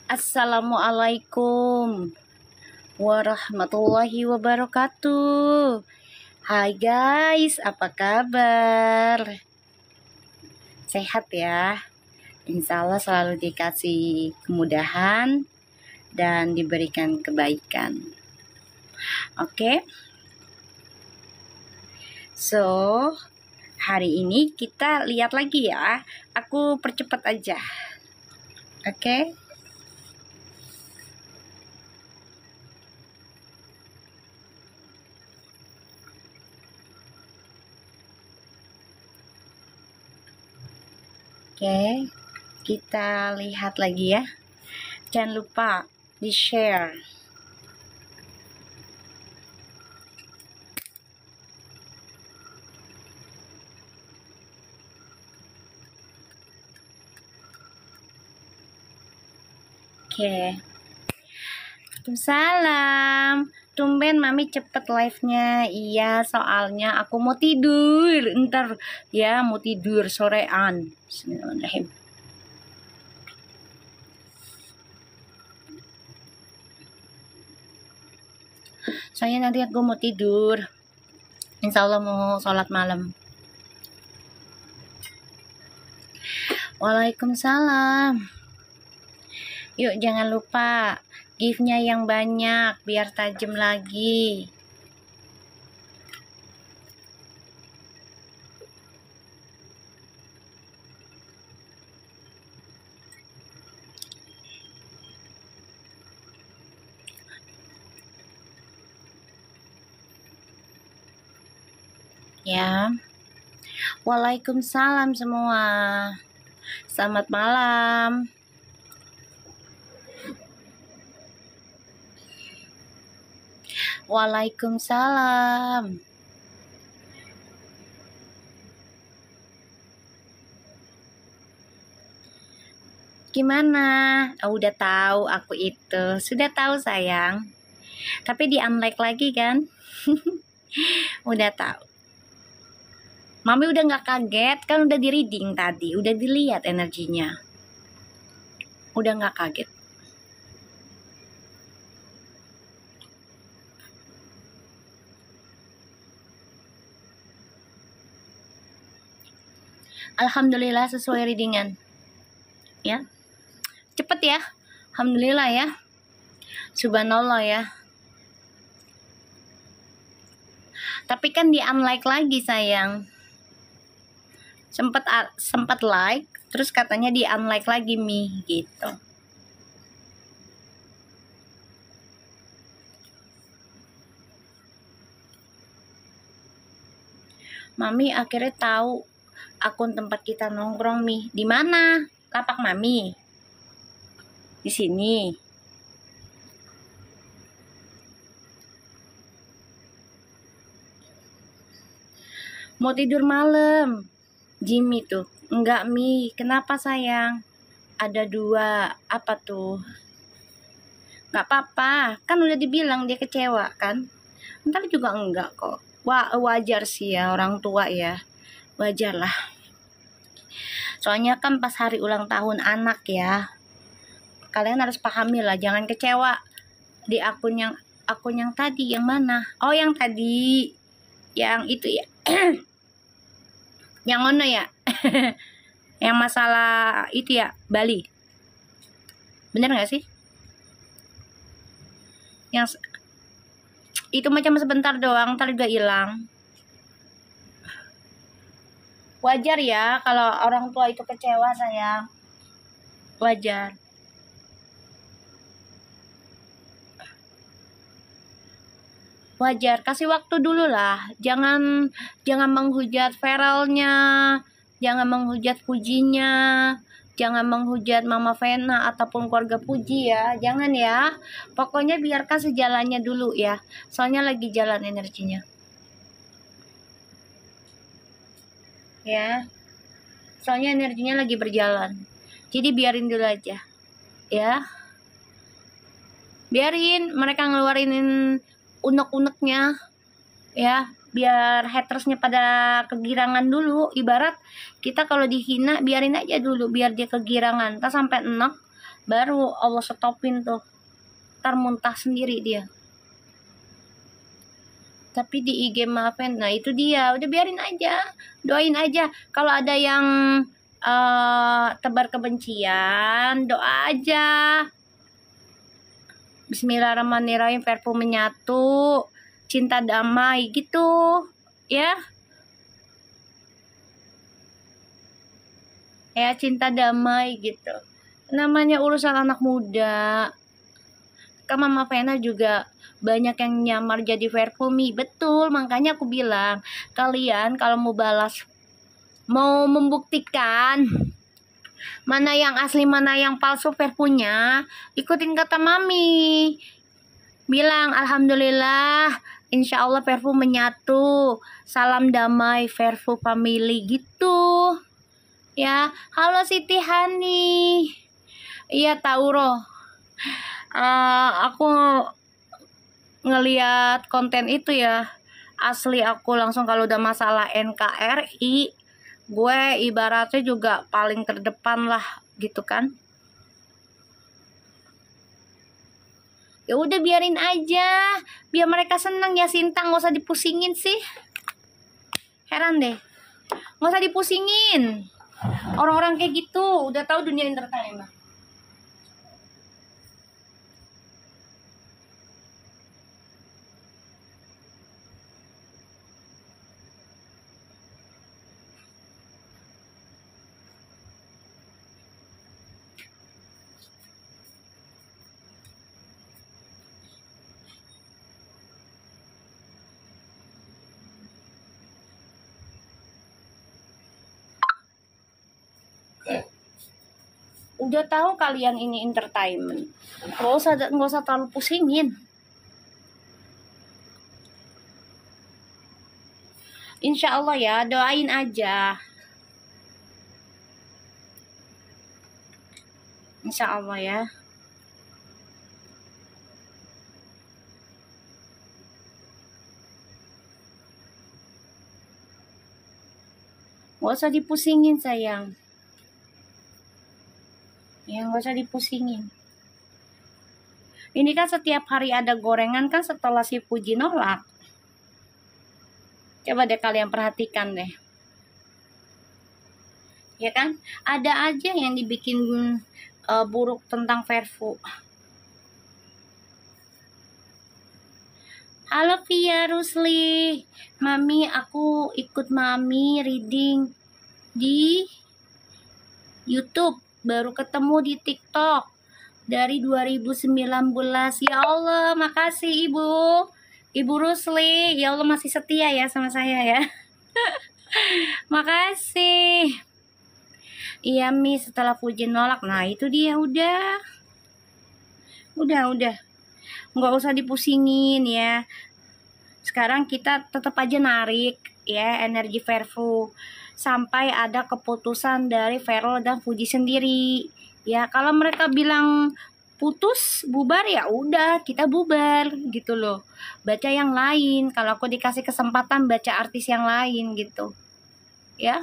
Assalamualaikum warahmatullahi wabarakatuh. Hai guys, apa kabar? Sehat ya? Insya Allah selalu dikasih kemudahan dan diberikan kebaikan. Oke? So, hari ini kita lihat lagi ya. Aku percepat aja. Oke? Oke, kita lihat lagi ya. Jangan lupa di-share. Oke. Salam. Tumben Mami cepet live-nya. Iya, soalnya aku mau tidur. Ntar ya mau tidur sorean. Bismillahirrahmanirrahim. Soalnya nanti aku mau tidur. Insya Allah mau sholat malam. Waalaikumsalam. Yuk jangan lupa give-nya yang banyak biar tajam lagi. Ya. Waalaikumsalam semua. Selamat malam. Waalaikumsalam. Gimana? Oh, udah tahu aku itu. Sudah tahu sayang. Tapi di unlike lagi kan? Udah tahu. Mami udah nggak kaget kan, udah di reading tadi, udah dilihat energinya. Udah nggak kaget. Alhamdulillah sesuai readingan. Ya. Cepet ya. Alhamdulillah ya. Subhanallah ya. Tapi kan di unlike lagi sayang. Sempat like, terus katanya di unlike lagi Mi gitu. Mami akhirnya tahu akun tempat kita nongkrong Mi. Di mana? Lapak Mami. Di sini. Mau tidur malam. Jimmy tuh. Enggak Mi, kenapa sayang? Ada 2. Apa tuh? Enggak apa-apa, kan udah dibilang dia kecewa kan? Ntar juga enggak kok. Wajar sih ya orang tua ya. Wajar lah. Soalnya kan pas hari ulang tahun anak ya. Kalian harus pahami lah, jangan kecewa di akun yang tadi. Yang mana? Oh, yang tadi. Yang itu ya. Yang mana ya? Yang masalah itu ya, Bali. Bener gak sih? Yang itu macam sebentar doang, ntar juga hilang. Wajar ya kalau orang tua itu kecewa sayang. Wajar. Wajar, kasih waktu dulu lah. Jangan menghujat viralnya, jangan menghujat Pujinya, jangan menghujat Mama Vena ataupun keluarga Puji ya. Jangan ya. Pokoknya biar kasih jalannya dulu ya. Soalnya lagi jalan energinya. Ya. Soalnya energinya lagi berjalan. Jadi biarin dulu aja. Ya. Biarin mereka ngeluarin unek-uneknya ya, biar hatersnya pada kegirangan dulu. Ibarat kita kalau dihina biarin aja dulu biar dia kegirangan, tak sampai enak baru Allah stopin tuh, ntar muntah sendiri dia. Tapi di IG maafin, nah itu dia, udah biarin aja, doain aja. Kalau ada yang tebar kebencian, doa aja. Bismillahirrahmanirrahim, Perfu menyatu, cinta damai gitu ya. Ya, cinta damai gitu. Namanya urusan anak muda. Kan Mama Vena juga banyak yang nyamar jadi Perfumi. Betul, makanya aku bilang, kalian kalau mau balas, mau membuktikan mana yang asli, mana yang palsu Perfunya, ikutin kata Mami. Bilang, alhamdulillah, insya Allah Perfu menyatu. Salam damai Perfu family gitu. Ya, halo Siti Hani. Iya, tahu roh. Aku ngeliat konten itu ya, asli aku langsung kalau udah masalah NKRI, gue ibaratnya juga paling terdepan lah gitu kan. Ya udah biarin aja, biar mereka seneng ya Sinta, nggak usah dipusingin sih. Heran deh, nggak usah dipusingin. Orang-orang kayak gitu udah tahu dunia entertainment. Udah tahu kalian ini entertainment, nggak usah terlalu pusingin. Insya Allah ya, doain aja. Insya Allah ya. Nggak usah dipusingin sayang. Ya nggak usah dipusingin. Ini kan setiap hari ada gorengan kan setelah si Puji nolak. Coba deh kalian perhatikan deh. Ya kan? Ada aja yang dibikin buruk tentang Perfu. Halo Via Rusli. Mami, aku ikut Mami reading di YouTube. Baru ketemu di TikTok dari 2019. Ya Allah, makasih Ibu. Ibu Rusli, ya Allah masih setia ya sama saya ya. Makasih. Iya Mi, setelah Puji nolak, nah itu dia udah. Nggak usah dipusingin ya. Sekarang kita tetap aja narik ya energi Perfu sampai ada keputusan dari Verol dan Puji sendiri. Ya, kalau mereka bilang putus, bubar, ya udah kita bubar gitu loh. Baca yang lain, kalau aku dikasih kesempatan baca artis yang lain gitu. Ya.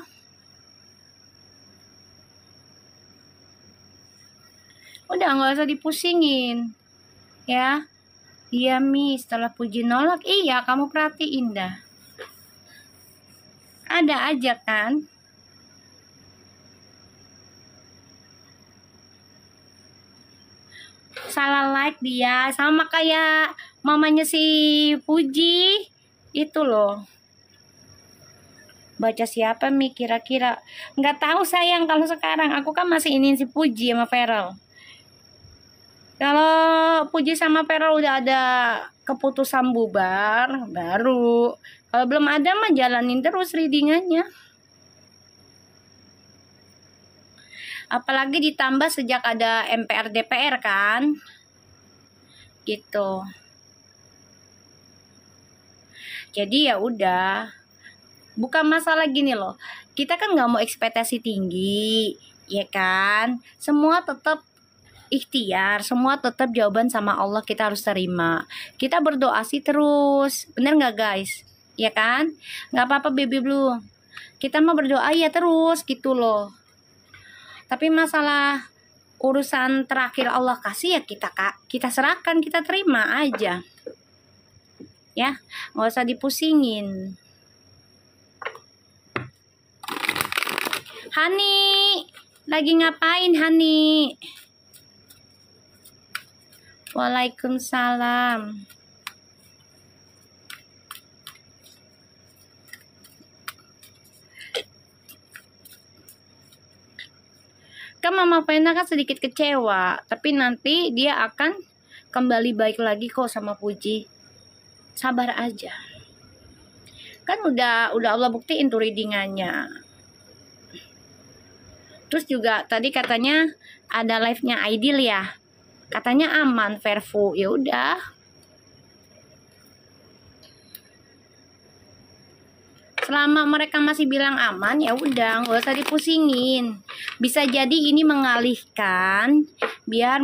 Udah nggak usah dipusingin. Ya. Iya Mi, setelah Puji nolak, iya kamu perhatiin dah. Ada aja kan. Salah like dia, sama kayak mamanya si Puji itu loh. Baca siapa Mi kira-kira? Nggak tahu sayang kalau sekarang, aku kan masih ini si Puji sama Verol. Kalau Puji sama Verol udah ada keputusan bubar, baru. Kalau belum ada mah jalanin terus readingannya. Apalagi ditambah sejak ada MPR DPR kan. Gitu. Jadi ya udah. Bukan masalah gini loh. Kita kan nggak mau ekspektasi tinggi, ya kan? Semua tetap ikhtiar, semua tetap jawaban sama Allah kita harus terima. Kita berdoa sih terus, bener nggak guys? Ya kan? Nggak apa-apa baby blue. Kita mah berdoa ya terus gitu loh. Tapi masalah urusan terakhir Allah kasih ya kita serahkan, kita terima aja. Ya, nggak usah dipusingin. Hani, lagi ngapain Hani? Waalaikumsalam. Kan Mama Vena kan sedikit kecewa, tapi nanti dia akan kembali baik lagi kok sama Puji. Sabar aja. Kan udah Allah buktiin tuh readingannya. Terus juga tadi katanya ada live-nya Aidil ya. Katanya aman, Verfu. Ya udah. Selama mereka masih bilang aman, ya udah, nggak usah dipusingin. Bisa jadi ini mengalihkan biar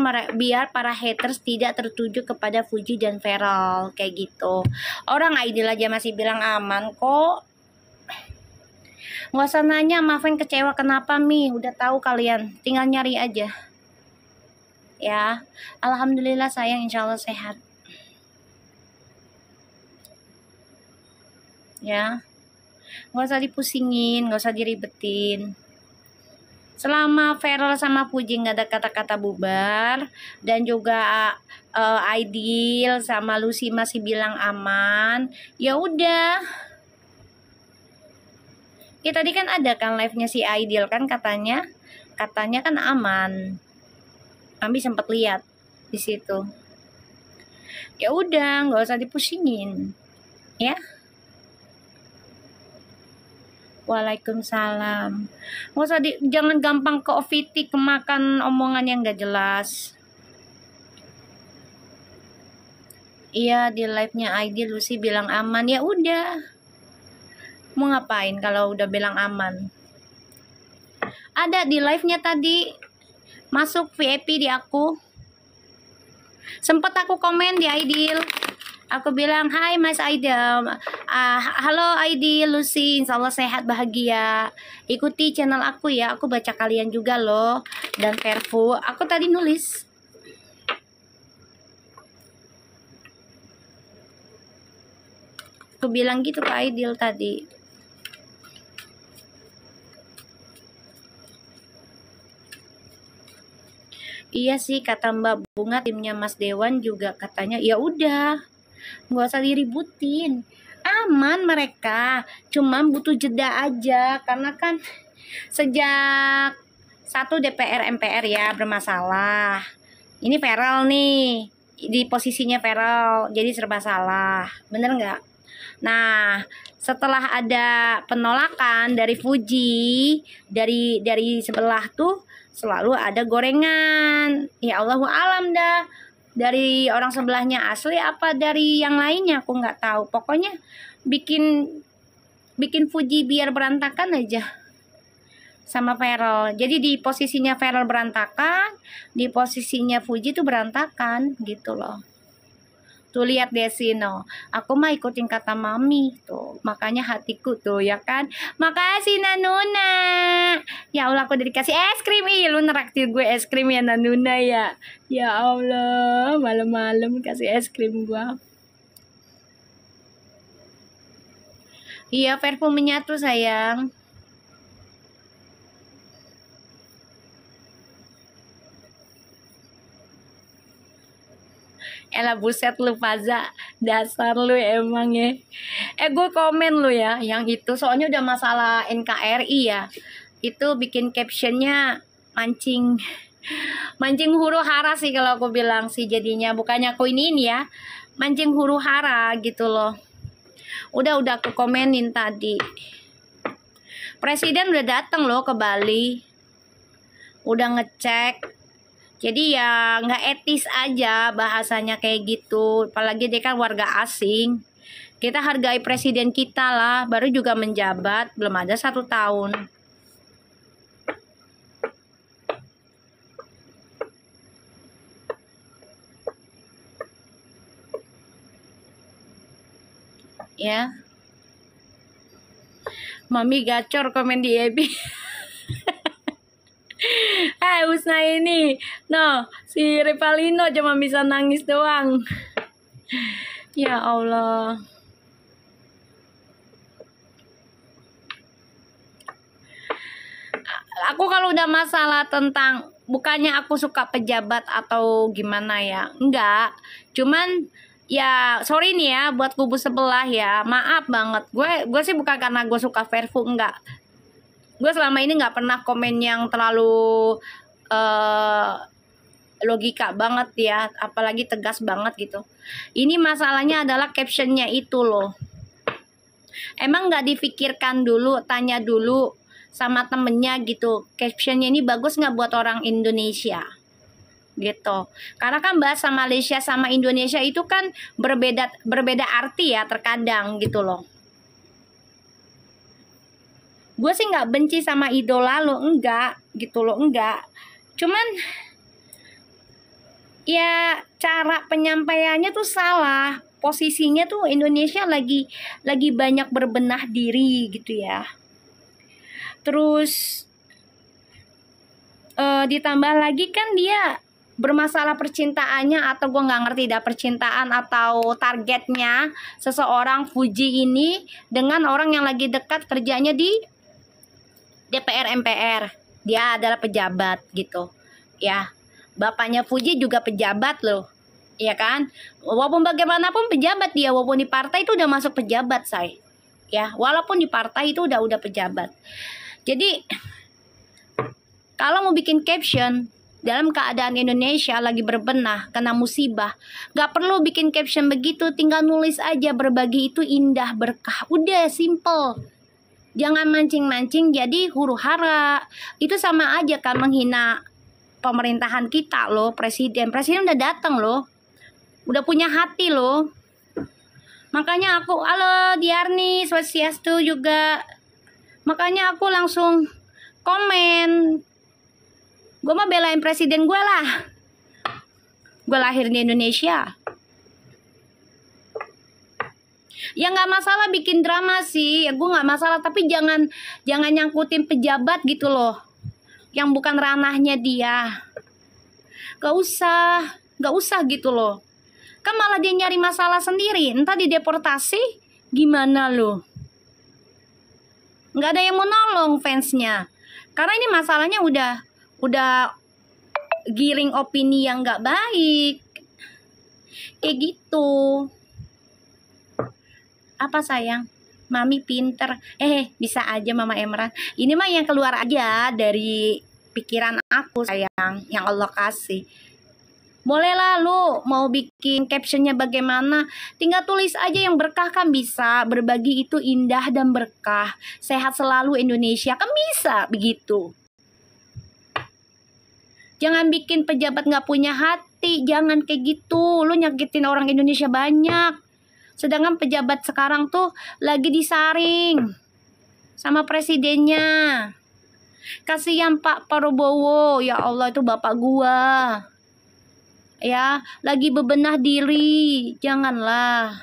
para haters tidak tertuju kepada Fuji dan Feral kayak gitu. Orang Aidil aja masih bilang aman kok. Nggak usah nanya, maafin kecewa kenapa Mi, udah tahu kalian, tinggal nyari aja. Ya, alhamdulillah sayang, insya Allah sehat. Ya. Nggak usah dipusingin, nggak usah diribetin. Selama Feral sama Puji nggak ada kata-kata bubar, dan juga Aidil sama Lucy masih bilang aman, ya udah. Ya tadi kan ada kan live-nya si Aidil kan katanya kan aman. Mami sempat lihat di situ. Ya udah, nggak usah dipusingin, ya. Waalaikumsalam. Nggak usah jangan gampang ke OVT, kemakan omongan yang gak jelas. Iya, di live-nya Aidil Lucy bilang aman, ya udah. Mau ngapain kalau udah bilang aman? Ada di live-nya tadi. Masuk VIP di aku. Sempet aku komen di Aidil. Aku bilang, hai Mas Aidil, halo Aidil, Lucy, insya Allah sehat, bahagia. Ikuti channel aku ya, aku baca kalian juga loh. Dan Verfu, aku tadi nulis. Aku bilang gitu ke Aidil tadi. Iya sih, kata Mbak Bunga, timnya Mas Dewan juga katanya, ya udah. Nggak usah diributin, aman mereka, cuma butuh jeda aja karena kan sejak satu DPR MPR ya bermasalah. Ini Feral nih, di posisinya Feral, jadi serba salah, bener nggak? Nah, setelah ada penolakan dari Fuji, dari sebelah tuh selalu ada gorengan. Ya Allahu alam dah, dari orang sebelahnya asli apa dari yang lainnya aku nggak tahu. Pokoknya bikin Fuji biar berantakan aja sama Feral. Jadi di posisinya Feral berantakan, di posisinya Fuji tuh berantakan gitu loh. Tuh lihat Desino, aku mah ikutin kata mami tuh, makanya hatiku tuh ya kan. Makasih Nanuna. Ya Allah, aku udah dikasih es krim. Ih, lu neraktir gue es krim ya Nanuna ya. Ya Allah, malam-malam kasih es krim gue. Iya, parfum menyatu sayang. Elah buset lu Faza, dasar lu emang ya. Gue komen lu ya yang itu, soalnya udah masalah NKRI ya. Itu bikin captionnya mancing huru hara sih kalau aku bilang sih, jadinya bukannya aku ini ya, mancing huru hara gitu loh. Udah aku komenin tadi. Presiden udah datang loh ke Bali, udah ngecek. Jadi ya nggak etis aja bahasanya kayak gitu. Apalagi dia kan warga asing. Kita hargai presiden kita lah. Baru juga menjabat, belum ada 1 tahun. Ya. Mami gacor komen di EB. Husna ini, no, si Revalino cuma bisa nangis doang. Ya Allah. Aku kalau udah masalah tentang, bukannya aku suka pejabat atau gimana ya, enggak. Cuman ya sorry nih ya buat kubu sebelah ya, maaf banget. Gue sih bukan karena gue suka Verfu, enggak. Gue selama ini nggak pernah komen yang terlalu logika banget ya, apalagi tegas banget gitu. Ini masalahnya adalah captionnya itu loh. Emang nggak difikirkan dulu, tanya dulu sama temennya gitu, captionnya ini bagus nggak buat orang Indonesia gitu. Karena kan bahasa Malaysia sama Indonesia itu kan berbeda arti ya terkadang gitu loh. Gue sih nggak benci sama idola lo, enggak gitu loh, enggak. Cuman ya cara penyampaiannya tuh salah. Posisinya tuh Indonesia lagi banyak berbenah diri gitu ya. Terus ditambah lagi kan dia bermasalah percintaannya, atau gue nggak ngerti dah percintaan atau targetnya seseorang Fuji ini dengan orang yang lagi dekat kerjanya di DPR MPR. Dia adalah pejabat gitu ya. Bapaknya Fuji juga pejabat loh, ya kan? Walaupun bagaimanapun pejabat dia, walaupun di partai itu udah masuk pejabat say, ya. Walaupun di partai itu udah pejabat. Jadi kalau mau bikin caption dalam keadaan Indonesia lagi berbenah kena musibah, gak perlu bikin caption begitu, tinggal nulis aja berbagi itu indah berkah, udah simple. Jangan mancing-mancing jadi huru hara. Itu sama aja kan menghina pemerintahan kita loh. Presiden udah datang loh, udah punya hati loh. Makanya aku, halo Diarni Swastiastu juga, makanya aku langsung komen. Gue mah belain presiden gue lah. Gue lahir di Indonesia. Ya nggak masalah bikin drama sih, ya gue nggak masalah, tapi jangan nyangkutin pejabat gitu loh, yang bukan ranahnya dia. Gak usah gitu loh. Kan malah dia nyari masalah sendiri, entah dideportasi gimana loh. Nggak ada yang mau nolong fansnya. Karena ini masalahnya udah giring opini yang nggak baik. Kayak gitu. Apa sayang? Mami pinter. Bisa aja Mama Emran. Ini mah yang keluar aja dari pikiran aku sayang, yang Allah kasih. Boleh lah lu mau bikin captionnya bagaimana, tinggal tulis aja yang berkah kan bisa. Berbagi itu indah dan berkah. Sehat selalu Indonesia kan bisa begitu. Jangan bikin pejabat nggak punya hati, jangan kayak gitu. Lu nyakitin orang Indonesia banyak. Sedangkan pejabat sekarang tuh lagi disaring sama presidennya. Kasihan Pak Prabowo, ya Allah itu bapak gua. Ya, lagi bebenah diri, janganlah.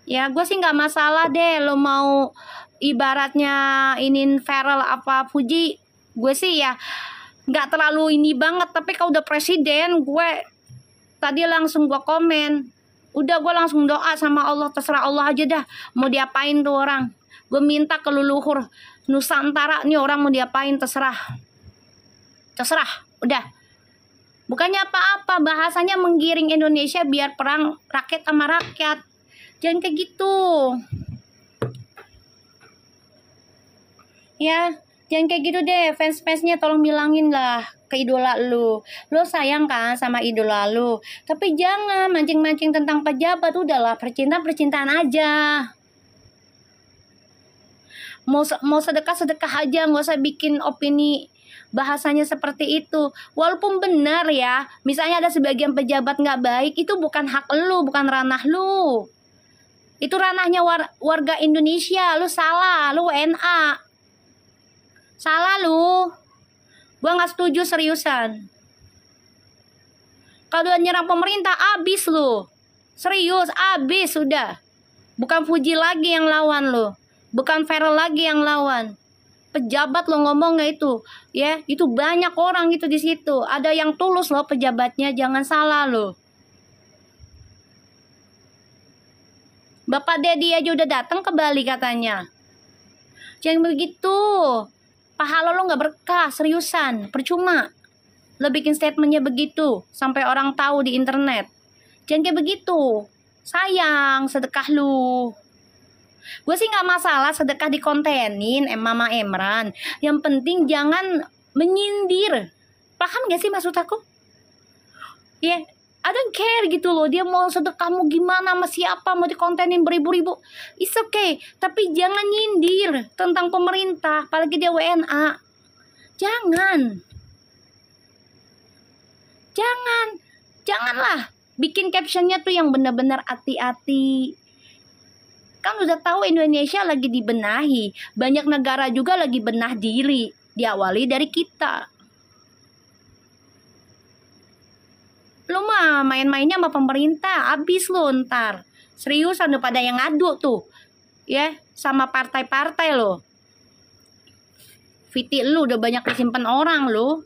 Ya, gue sih nggak masalah deh lo mau ibaratnya inin Feral apa Fuji. Gue sih ya nggak terlalu ini banget, tapi kalau udah presiden gue tadi langsung gue komen. Udah gue langsung doa sama Allah, terserah Allah aja dah mau diapain tuh orang. Gue minta ke leluhur Nusantara nih orang mau diapain terserah. Udah. Bukannya apa-apa, bahasanya menggiring Indonesia biar perang rakyat sama rakyat. Jangan kayak gitu. Ya, jangan kayak gitu deh. Fans-fansnya tolong bilangin lah ke idola lu. Lu sayang kan sama idola lu. Tapi jangan mancing-mancing tentang pejabat. Udahlah, percintaan aja. Mau sedekah aja, nggak usah bikin opini bahasanya seperti itu. Walaupun benar ya, misalnya ada sebagian pejabat nggak baik, itu bukan hak lu, bukan ranah lu. Itu ranahnya warga Indonesia. Lu salah, lu WNA. Salah lu. Gua nggak setuju seriusan. Kalau nyerang pemerintah, abis lu. Serius, abis sudah. Bukan Fuji lagi yang lawan lu. Bukan Feral lagi yang lawan. pejabat lo ngomongnya itu, ya itu banyak orang itu di situ. Ada yang tulus loh pejabatnya, jangan salah loh. Bapak Dedi aja udah datang ke Bali katanya. Jangan begitu, pahala lo nggak berkah, seriusan, percuma. Lo bikin statementnya begitu sampai orang tahu di internet. Jangan kayak begitu, sayang sedekah lu. Gue sih nggak masalah sedekah dikontenin Mama Emran. Yang penting jangan menyindir. Paham gak sih maksud aku? Ya, yeah, I don't care gitu loh. Dia mau sedekahmu gimana, sama siapa, mau dikontenin beribu-ribu, it's okay. Tapi jangan nyindir tentang pemerintah, apalagi dia WNA. Janganlah. Bikin captionnya tuh yang benar-benar hati-hati. Kan udah tahu Indonesia lagi dibenahi. Banyak negara juga lagi benah diri. Diawali dari kita. Lu mah main-mainnya sama pemerintah. Abis lu ntar. Seriusan udah pada yang ngadu tuh. Ya, sama partai-partai lo. Viti lu udah banyak disimpan orang lu.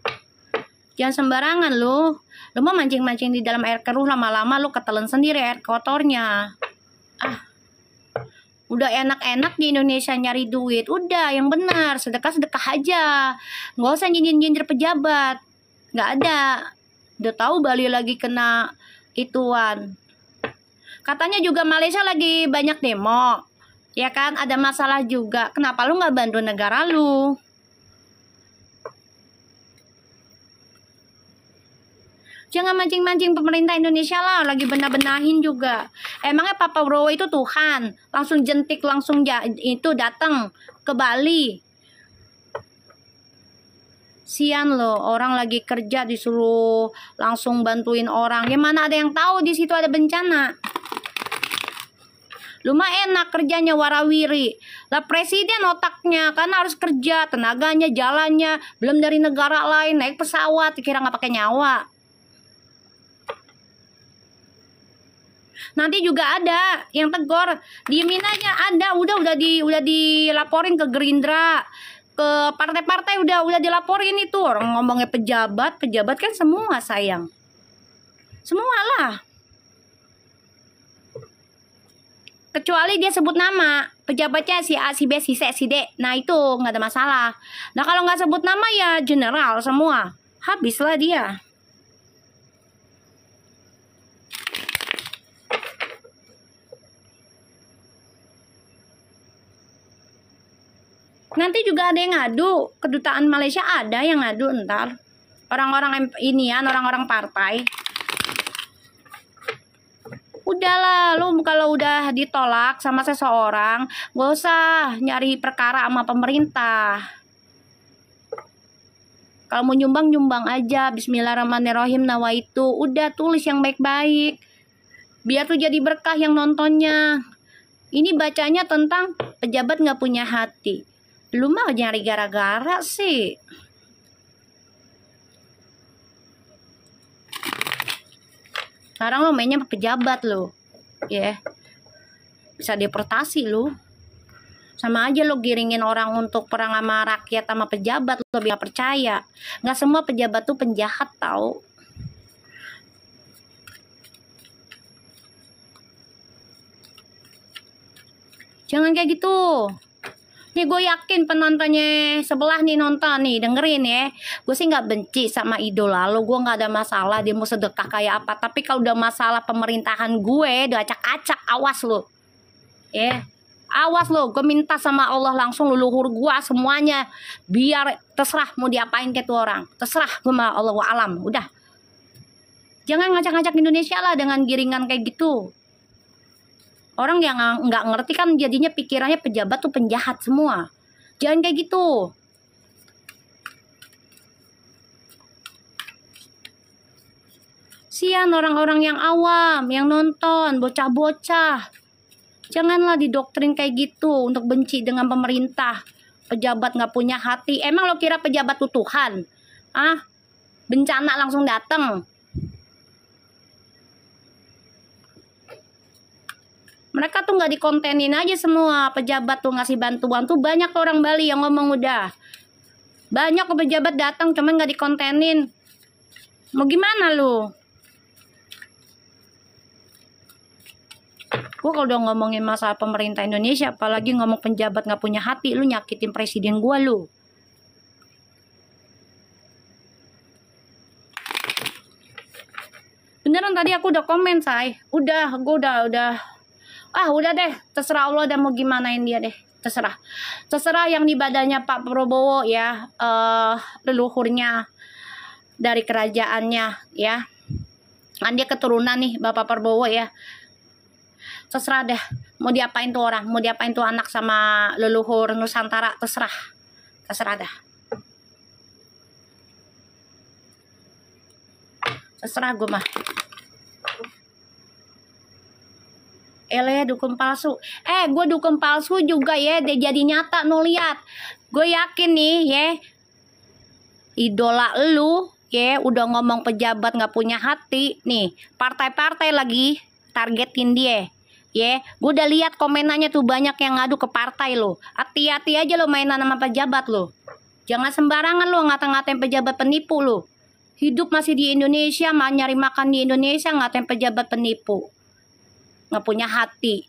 Jangan sembarangan lu. Lu mah mancing-mancing di dalam air keruh, lama-lama lu ketelan sendiri air kotornya. Udah enak-enak di Indonesia nyari duit. Udah yang benar, sedekah-sedekah aja. Nggak usah nyindir-nyindir pejabat. Nggak ada. Udah tahu Bali lagi kena ituan. Katanya juga Malaysia lagi banyak demo. Ya kan, ada masalah juga. Kenapa lu nggak bantu negara lu? Jangan mancing-mancing pemerintah Indonesia lah, lagi benar-benahin juga. Emangnya Pak Prabowo itu Tuhan? Langsung jentik, langsung itu datang ke Bali. Sian loh, orang lagi kerja disuruh langsung bantuin orang. Ya mana ada yang tahu di situ ada bencana. Lumayan enak kerjanya warawiri. Lah presiden otaknya kan harus kerja, tenaganya, jalannya, belum dari negara lain naik pesawat, kira nggak pakai nyawa. Nanti juga ada yang tegor, diemin aja. Ada, udah dilaporin ke Gerindra, ke partai-partai udah dilaporin itu. Orang ngomongnya pejabat kan semua sayang. Semua lah. Kecuali dia sebut nama, pejabatnya si A, si B, si C, si D. Nah itu nggak ada masalah. Nah kalau nggak sebut nama ya general semua. Habislah dia. Nanti juga ada yang ngadu, kedutaan Malaysia ada yang ngadu ntar. Orang-orang inian, orang-orang partai. Udahlah, lu kalau udah ditolak sama seseorang, gak usah nyari perkara sama pemerintah. Kalau mau nyumbang aja, bismillahirrahmanirrahim, nawaitu. Udah tulis yang baik-baik. Biar tuh jadi berkah yang nontonnya. Ini bacanya tentang pejabat gak punya hati. Lu mah nyari gara-gara sih. Sekarang lo mainnya pejabat lo. Ya. Yeah. Bisa deportasi lo. Sama aja lo giringin orang untuk perang sama rakyat sama pejabat, lo biar percaya. Nggak semua pejabat tuh penjahat tau. Jangan kayak gitu. Nih gue yakin penontonnya sebelah nih nonton nih, dengerin ya. Gue sih nggak benci sama idola lo, gue nggak ada masalah dia mau sedekah kayak apa. Tapi kalau udah masalah pemerintahan gue, udah acak-acak, awas lo. Ya, awas lo. Gue minta sama Allah langsung leluhur gue semuanya, biar terserah mau diapain ke tuh orang. Terserah gue sama Allah alam. Udah. Jangan ngacak-ngacak Indonesia lah dengan giringan kayak gitu. Orang yang nggak ngerti kan jadinya pikirannya pejabat tuh penjahat semua. Jangan kayak gitu. Sian orang-orang yang awam, yang nonton, bocah-bocah. Janganlah didoktrin kayak gitu untuk benci dengan pemerintah. Pejabat nggak punya hati. Emang lo kira pejabat tuh Tuhan? Bencana langsung datang. Mereka tuh nggak dikontenin aja semua. Pejabat tuh ngasih bantuan tuh banyak tuh orang Bali yang ngomong udah. Banyak kok pejabat datang cuman nggak dikontenin. Mau gimana lu? Gue kalau udah ngomongin masalah pemerintah Indonesia, apalagi ngomong penjabat nggak punya hati, lu nyakitin presiden gue lu. Beneran tadi aku udah komen, say. Udah, gue udah. Ah, udah deh. Terserah Allah dan mau gimanain dia deh. Terserah. Terserah yang di badannya Pak Prabowo ya, leluhurnya dari kerajaannya ya. Kan dia keturunan nih Bapak Prabowo ya. Terserah deh. Mau diapain tuh orang? Mau diapain tuh anak sama leluhur Nusantara? Terserah. Terserah dah. Terserah gue mah. Dukun palsu. Gue dukun palsu juga ya. Dia jadi nyata no lihat. Gue yakin nih ya. Idola lu ya udah ngomong pejabat nggak punya hati. Nih partai-partai lagi targetin dia. Ya, gue udah lihat komenannya tuh banyak yang ngadu ke partai lo. Hati-hati aja lo mainan sama pejabat lo. Jangan sembarangan lo ngata-ngatain pejabat penipu lo. Hidup masih di Indonesia, nyari makan di Indonesia ngatain pejabat penipu. Nggak punya hati.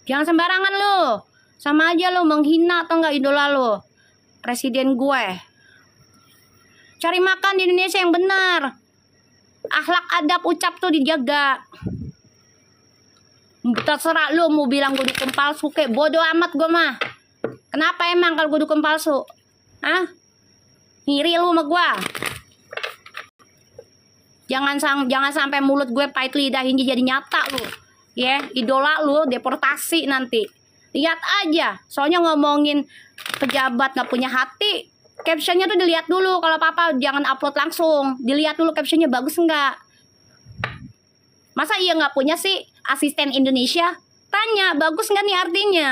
Jangan sembarangan lo. Sama aja lo menghina atau nggak idola lo. Presiden gue. Cari makan di Indonesia yang benar. Akhlak adab ucap tuh dijaga. Terserah lu mau bilang gue dukun palsu kayak bodoh amat gue mah. Kenapa emang kalau gue dukun palsu? Hah? Ngiri lu sama gue. Jangan sampai mulut gue pahit lidahinnya jadi nyata lu. Ya, idola lu deportasi nanti. Lihat aja. Soalnya ngomongin pejabat gak punya hati. Captionnya tuh dilihat dulu. Kalau apa-apa jangan upload langsung. Dilihat dulu captionnya bagus enggak. Masa iya nggak punya sih asisten Indonesia? Tanya, bagus nggak nih artinya?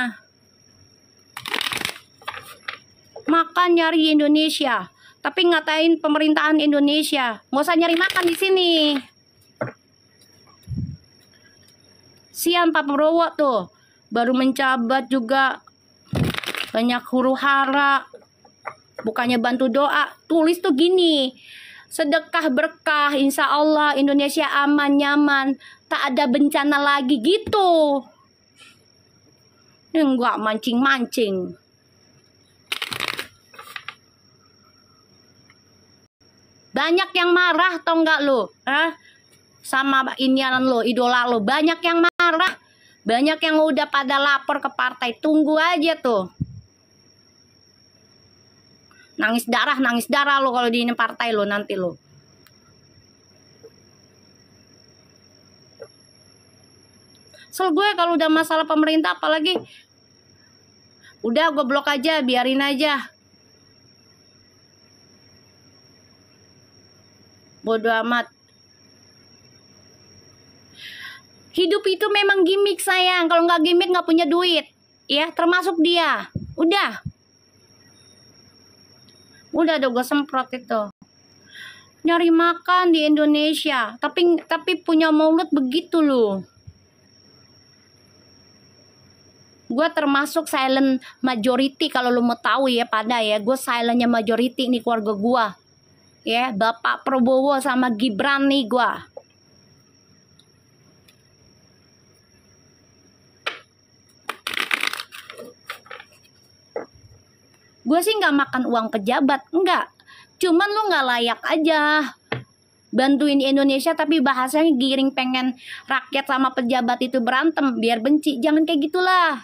Makan nyari Indonesia, tapi ngatain pemerintahan Indonesia. Nggak usah nyari makan di sini. Sian Pak Prabowo tuh, baru menjabat juga banyak huru hara. Bukannya bantu doa, tulis tuh gini. Sedekah berkah, insya Allah Indonesia aman, nyaman, tak ada bencana lagi gitu. Enggak mancing-mancing. Banyak yang marah tau enggak lo? Sama inian lo, idola lo. Banyak yang marah. Banyak yang udah pada lapor ke partai. Tunggu aja tuh. Nangis darah lo kalau di ini partai lo nanti lo. Soal gue kalau udah masalah pemerintah apalagi udah gue blok aja, biarin aja. Bodoh amat. Hidup itu memang gimmick sayang. Kalau nggak gimmick nggak punya duit. Ya, termasuk dia. Udah gue semprot itu. Nyari makan di Indonesia, tapi punya mulut begitu loh. Gue termasuk silent majority kalau lo mau tahu ya pada ya. Gue silentnya majority nih keluarga gue. Ya, Bapak Prabowo sama Gibran nih gue. Gue sih nggak makan uang pejabat, enggak. Cuman lu nggak layak aja bantuin Indonesia tapi bahasanya giring pengen rakyat sama pejabat itu berantem biar benci. Jangan kayak gitulah.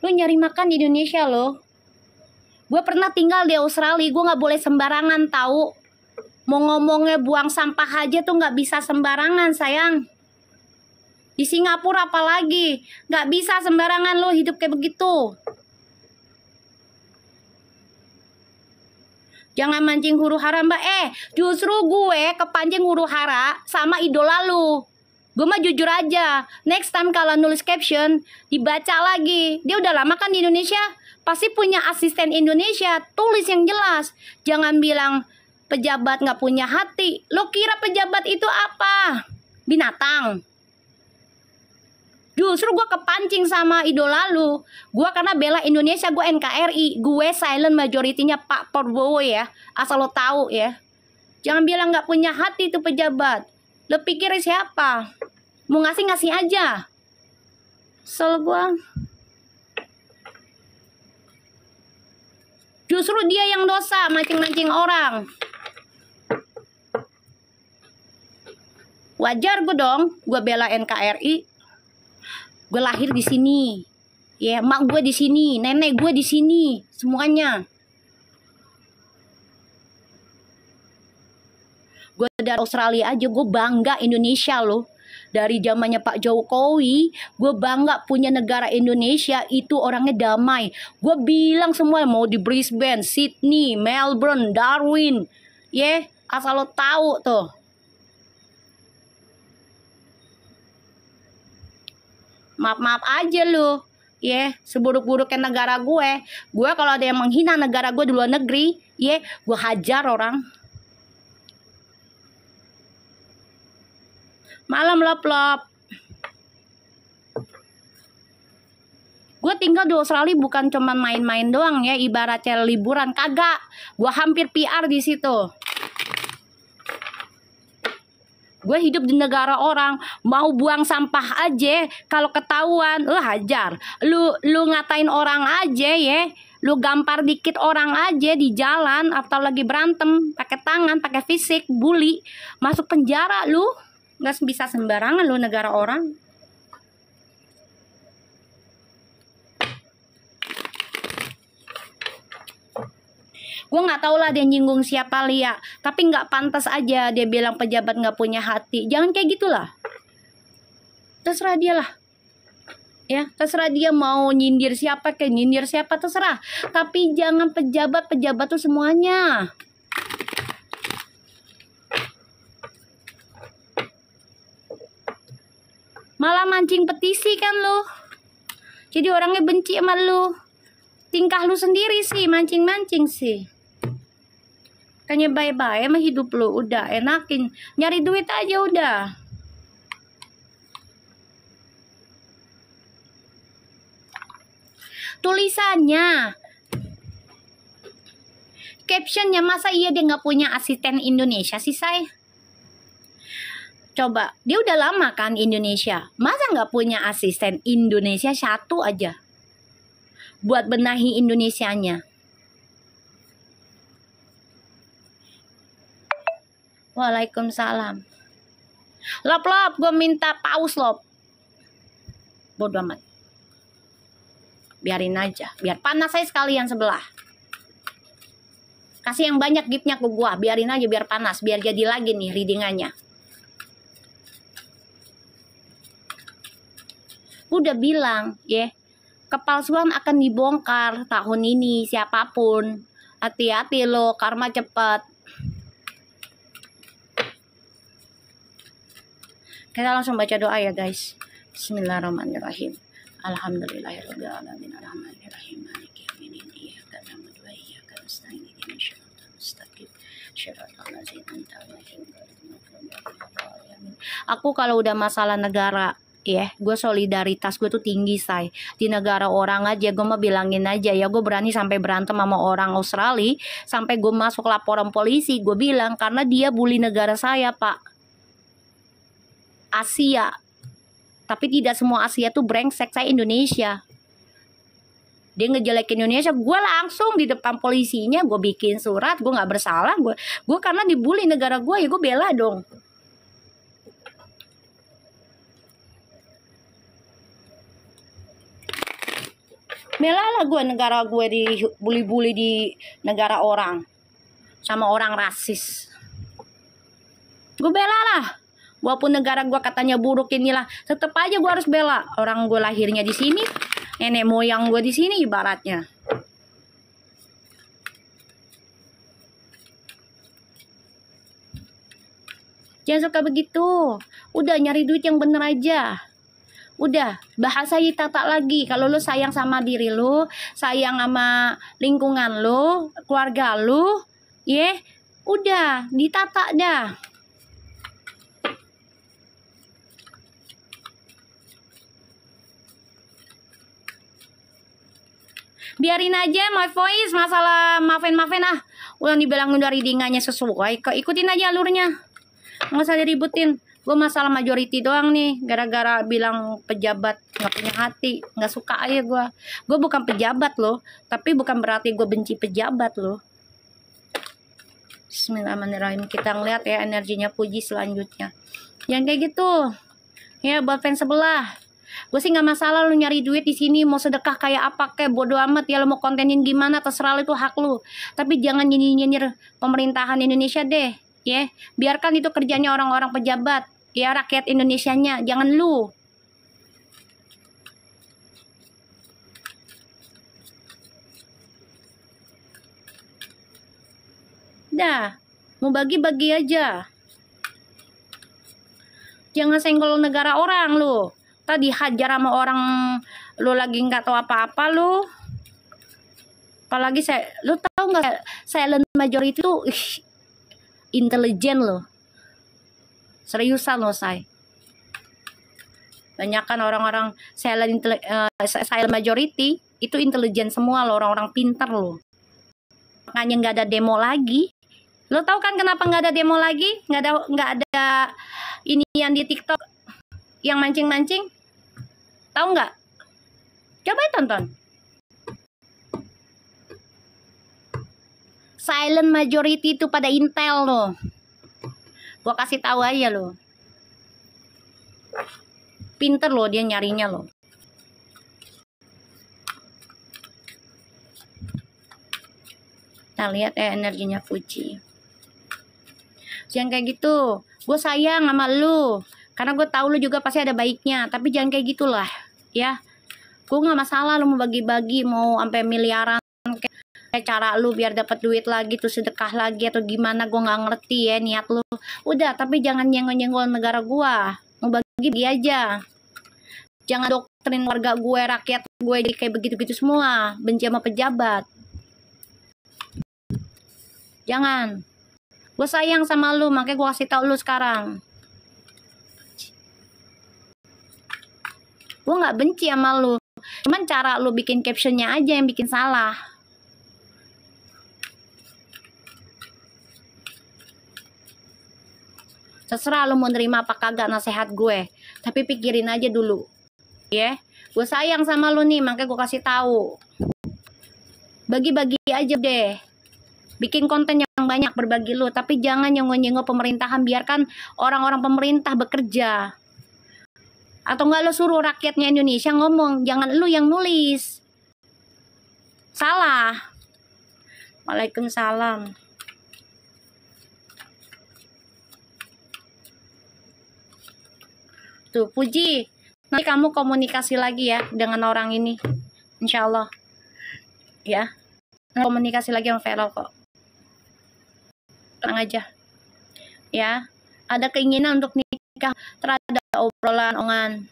Lu nyari makan di Indonesia loh. Gue pernah tinggal di Australia, gue nggak boleh sembarangan tahu. Mau ngomongnya buang sampah aja tuh nggak bisa sembarangan sayang. Di Singapura apalagi, nggak bisa sembarangan lo hidup kayak begitu. Jangan mancing huru hara mbak. Justru gue kepancing huru hara sama idola lu. Gue mah jujur aja. Next time kalau nulis caption, dibaca lagi. Dia udah lama kan di Indonesia, pasti punya asisten Indonesia. Tulis yang jelas. Jangan bilang pejabat nggak punya hati. Lo kira pejabat itu apa? Binatang. Justru gue kepancing sama idola lu. Gue karena bela Indonesia, gue NKRI. Gue silent majority-nya Pak Prabowo ya. Asal lo tahu ya. Jangan bilang nggak punya hati itu pejabat. Lo pikir siapa? Mau ngasih-ngasih aja. Kesel gue. Justru dia yang dosa, mancing-mancing orang. Wajar gue dong, gue bela NKRI. Gue lahir di sini, ya, mak gue di sini, nenek gue di sini, semuanya. Gue dari Australia aja, gue bangga Indonesia loh. Dari zamannya Pak Jokowi, gue bangga punya negara Indonesia, itu orangnya damai. Gue bilang semua, mau di Brisbane, Sydney, Melbourne, Darwin, ya, asal lo tahu tuh. Maaf-maaf aja lu, ya, seburuk-buruknya negara gue. Gue kalau ada yang menghina negara gue di luar negeri, ya, gue hajar orang. Malam lop-lop. Gue tinggal di Australia bukan cuma main-main doang ya, ibaratnya liburan, kagak. Gue hampir PR di situ. Gue hidup di negara orang, mau buang sampah aja, kalau ketahuan, hajar. Lu ngatain orang aja ya, lu gampar dikit orang aja di jalan atau lagi berantem, pakai tangan, pakai fisik, bully, masuk penjara lu. Nggak bisa sembarangan lu negara orang. Gue nggak tahu lah dia nyinggung siapa Lia, tapi nggak pantas aja dia bilang pejabat nggak punya hati. Jangan kayak gitulah. Terserah dia lah. Ya, terserah dia mau nyindir siapa, kayak nyindir siapa terserah. Tapi jangan pejabat tuh semuanya. Malah mancing petisi kan lu. Jadi orangnya benci sama lu. Tingkah lu sendiri sih mancing-mancing sih. Kayaknya bye-bye emang hidup lu, udah enakin, nyari duit aja udah. Tulisannya, captionnya, masa iya dia nggak punya asisten Indonesia sih say? Coba, dia udah lama kan Indonesia, masa nggak punya asisten Indonesia satu aja buat benahi Indonesianya? Waalaikumsalam. Lop, gue minta paus lop. Bodoh amat. Biarin aja, biar panas saya sekalian sebelah. Kasih yang banyak giftnya ke gue, biarin aja biar panas, biar jadi lagi nih readingannya. Udah bilang, ya, kepalsuan akan dibongkar tahun ini siapapun. Hati-hati lo, karma cepet. Kita langsung baca doa ya guys. Bismillahirrahmanirrahim. Alhamdulillahirabbil alamin arrahmanirrahim maliki yaumiddin iyyaka na'budu wa iyyaka nasta'in ihdinas siratal mustaqim siratal ladzina an'amta 'alaihim. Aku kalau udah masalah negara ya, gue solidaritas gue tuh tinggi say. Di negara orang aja gue mah bilangin aja ya, gue berani sampai berantem sama orang Australia, sampai gue masuk laporan polisi, gue bilang karena dia bully negara saya pak. Asia, tapi tidak semua Asia tuh brengsek, saya Indonesia. Dia ngejelekin Indonesia, gue langsung di depan polisinya, gue bikin surat, gue nggak bersalah, gue karena dibully negara gue ya gue bela dong. Bela lah gue negara gue dibully-bully di negara orang sama orang rasis. Gue bela lah. Walaupun negara gue katanya buruk inilah, tetap aja gue harus bela. Orang gue lahirnya di sini, nenek moyang gue di sini ibaratnya. Jangan suka begitu. Udah nyari duit yang bener aja. Udah, bahasa ditata lagi. Kalau lu sayang sama diri lu, sayang sama lingkungan lu, keluarga lu, ya, udah ditata dah. Biarin aja my voice, masalah maafin ah. Udah dibilangin dari dinganya sesuai, ikutin aja alurnya. Nggak usah diributin. Gue masalah majority doang nih, gara-gara bilang pejabat nggak punya hati, nggak suka aja gue. Gue bukan pejabat loh, tapi bukan berarti gue benci pejabat loh. Bismillahirrahmanirrahim. Kita ngeliat ya energinya Puji selanjutnya. Yang kayak gitu, ya buat fans sebelah. Gue sih nggak masalah lu nyari duit di sini, mau sedekah kayak apa kayak bodo amat ya, lu mau kontenin gimana terserah lu, itu hak lu. Tapi jangan nyinyir pemerintahan Indonesia deh, ya. Biarkan itu kerjanya orang-orang pejabat, ya, rakyat Indonesianya, jangan lu. Dah, mau bagi-bagi aja. Jangan senggol negara orang lu. Tadi hajar sama orang lu lagi nggak tahu apa-apa lu. Apalagi lu tahu nggak silent majority itu intelijen lo. Seriusan lo, say. Banyakan orang-orang silent majority itu intelijen semua lo, orang-orang pintar lo. Makanya nggak ada demo lagi. Lo tahu kan kenapa nggak ada demo lagi? Nggak ada ini yang di TikTok yang mancing-mancing. Tahu nggak? Coba tonton. Silent majority itu pada intel loh. Gua kasih tahu aja loh. Pinter loh dia nyarinya loh. Nah lihat energinya Puji. Jangan kayak gitu. Gue sayang sama lu. Karena gue tahu lu juga pasti ada baiknya. Tapi jangan kayak gitulah. Ya. Gue gak masalah lu mau bagi-bagi. Mau sampai miliaran. Kayak cara lu biar dapat duit lagi. Terus sedekah lagi atau gimana. Gue gak ngerti ya niat lu. Udah tapi jangan nyenggol-nyenggol negara gue. Mau bagi-bagi aja. Jangan doktrin warga gue, rakyat gue jadi kayak begitu-gitu semua. Benci sama pejabat. Jangan. Gue sayang sama lu, makanya gue kasih tau lu sekarang. Gue gak benci sama lu. Cuman cara lu bikin captionnya aja yang bikin salah. Terserah lu mau nerima apa kagak nasihat gue. Tapi pikirin aja dulu. Ya, gue sayang sama lu nih, makanya gue kasih tahu. Bagi-bagi aja deh. Bikin konten yang banyak berbagi lu, tapi jangan nyenggol-nyenggol pemerintahan. Biarkan orang-orang pemerintah bekerja. Atau enggak lu suruh rakyatnya Indonesia ngomong, jangan lu yang nulis. Salah. Waalaikumsalam. Tuh Puji, nanti kamu komunikasi lagi ya dengan orang ini, insya Allah. Ya, komunikasi lagi sama Vero kok. Tenang aja. Ya, ada keinginan untuk nikah, terhadap obrolan omongan.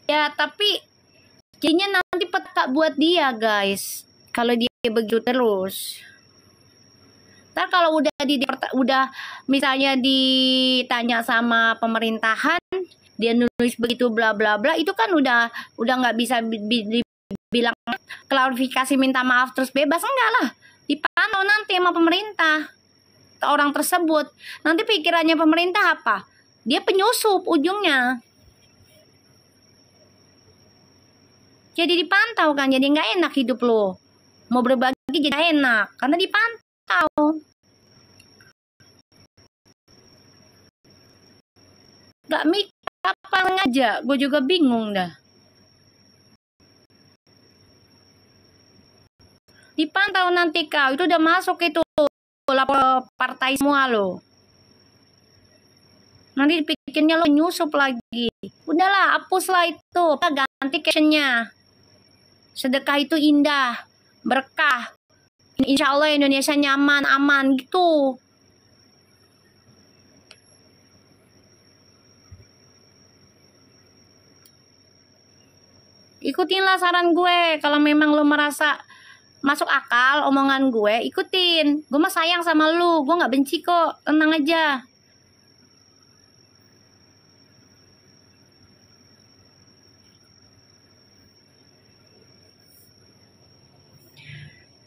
Ya, tapi jadinya nanti petaka buat dia, guys. Kalau dia begitu terus. Ntar kalau udah misalnya ditanya sama pemerintahan, dia nulis begitu bla bla bla, itu kan udah nggak bisa dibilang klarifikasi minta maaf terus bebas, enggak lah. Dipantau nanti sama pemerintah orang tersebut. Nanti pikirannya pemerintah apa? Dia penyusup ujungnya. Jadi dipantau kan, jadi nggak enak hidup lo. Mau berbagi jadi enak karena dipantau. Gak mikir apa ngajak, gue juga bingung dah. Dipantau nanti kau, itu udah masuk itu lapor partai semua lo. Nanti dipikirnya lo nyusup lagi. Udahlah, hapuslah itu, ganti captionnya. Sedekah itu indah, berkah. Insya Allah Indonesia nyaman, aman gitu. Ikutinlah saran gue. Kalau memang lo merasa masuk akal omongan gue, ikutin. Gue mah sayang sama lu, gue nggak benci kok, tenang aja.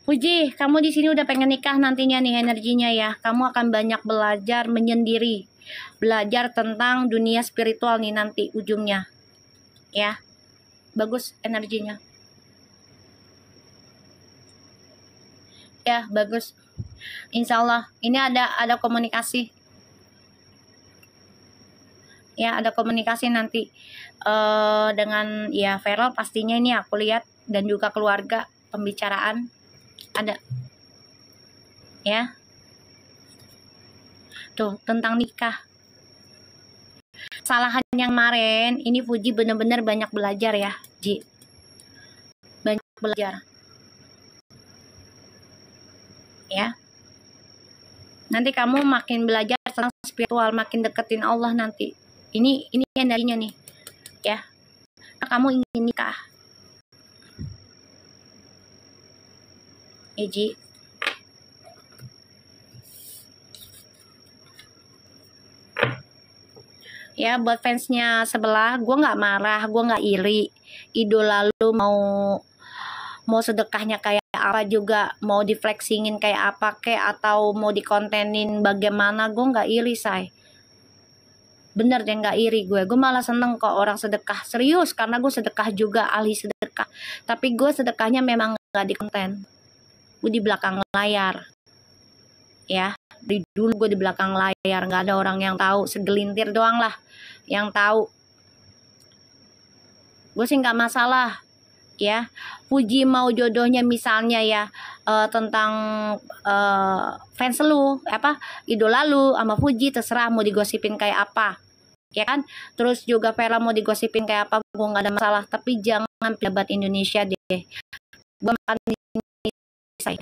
Puji, kamu di sini udah pengen nikah nantinya nih energinya ya. Kamu akan banyak belajar menyendiri, belajar tentang dunia spiritual nih nanti ujungnya, ya. Bagus energinya. Ya, bagus. Insya Allah, ini ada komunikasi. Ya, ada komunikasi nanti dengan ya Feral pastinya ini aku lihat, dan juga keluarga, pembicaraan ada. Ya. Tuh, tentang nikah. Kesalahan yang kemarin, ini Fuji bener-bener banyak belajar ya, Ji. Banyak belajar. Ya. Nanti kamu makin belajar tentang spiritual, makin deketin Allah nanti. Ini energinya nih. Ya. Kamu ingin nikah. Ji. Ya, buat fansnya sebelah, gue nggak marah, gue nggak iri. Idola lu mau sedekahnya kayak apa juga, mau diflexingin kayak apa atau mau dikontenin bagaimana, gue nggak iri, say. Bener deh, nggak iri gue malah seneng kok orang sedekah, serius, karena gue sedekah juga, ahli sedekah. Tapi gue sedekahnya memang nggak di konten, gue di belakang layar. Ya, dari dulu gue di belakang layar, nggak ada orang yang tahu, segelintir doang lah yang tahu. Gue sih nggak masalah. Ya, Puji mau jodohnya misalnya ya tentang fans lu, idola lu sama Puji, terserah mau digosipin kayak apa, ya kan. Terus juga Vera mau digosipin kayak apa, gue nggak ada masalah. Tapi jangan pejabat Indonesia deh. Gue makan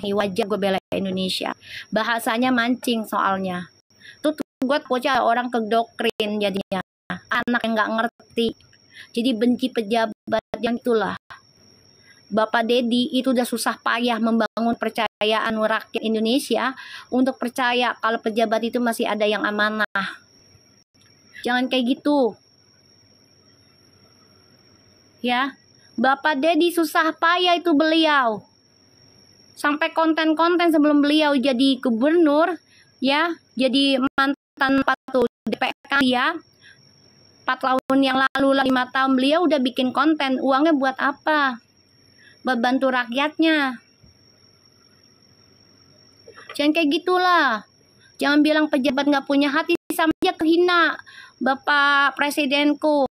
di wajah gue bela Indonesia, bahasanya mancing soalnya. Tuh gue bocah orang kedoktrin jadinya, anak yang nggak ngerti, jadi benci pejabat yang itulah. Bapak Dedi itu udah susah payah membangun percayaan rakyat Indonesia untuk percaya kalau pejabat itu masih ada yang amanah. Jangan kayak gitu. Ya, Bapak Dedi susah payah itu beliau. Sampai konten-konten sebelum beliau jadi gubernur, ya, jadi mantan patu DPR ya. 4 tahun yang lalu, 5 tahun beliau udah bikin konten, uangnya buat apa? Bantu rakyatnya. Jangan kayak gitulah. Jangan bilang pejabat nggak punya hati, sama aja kehina Bapak Presidenku,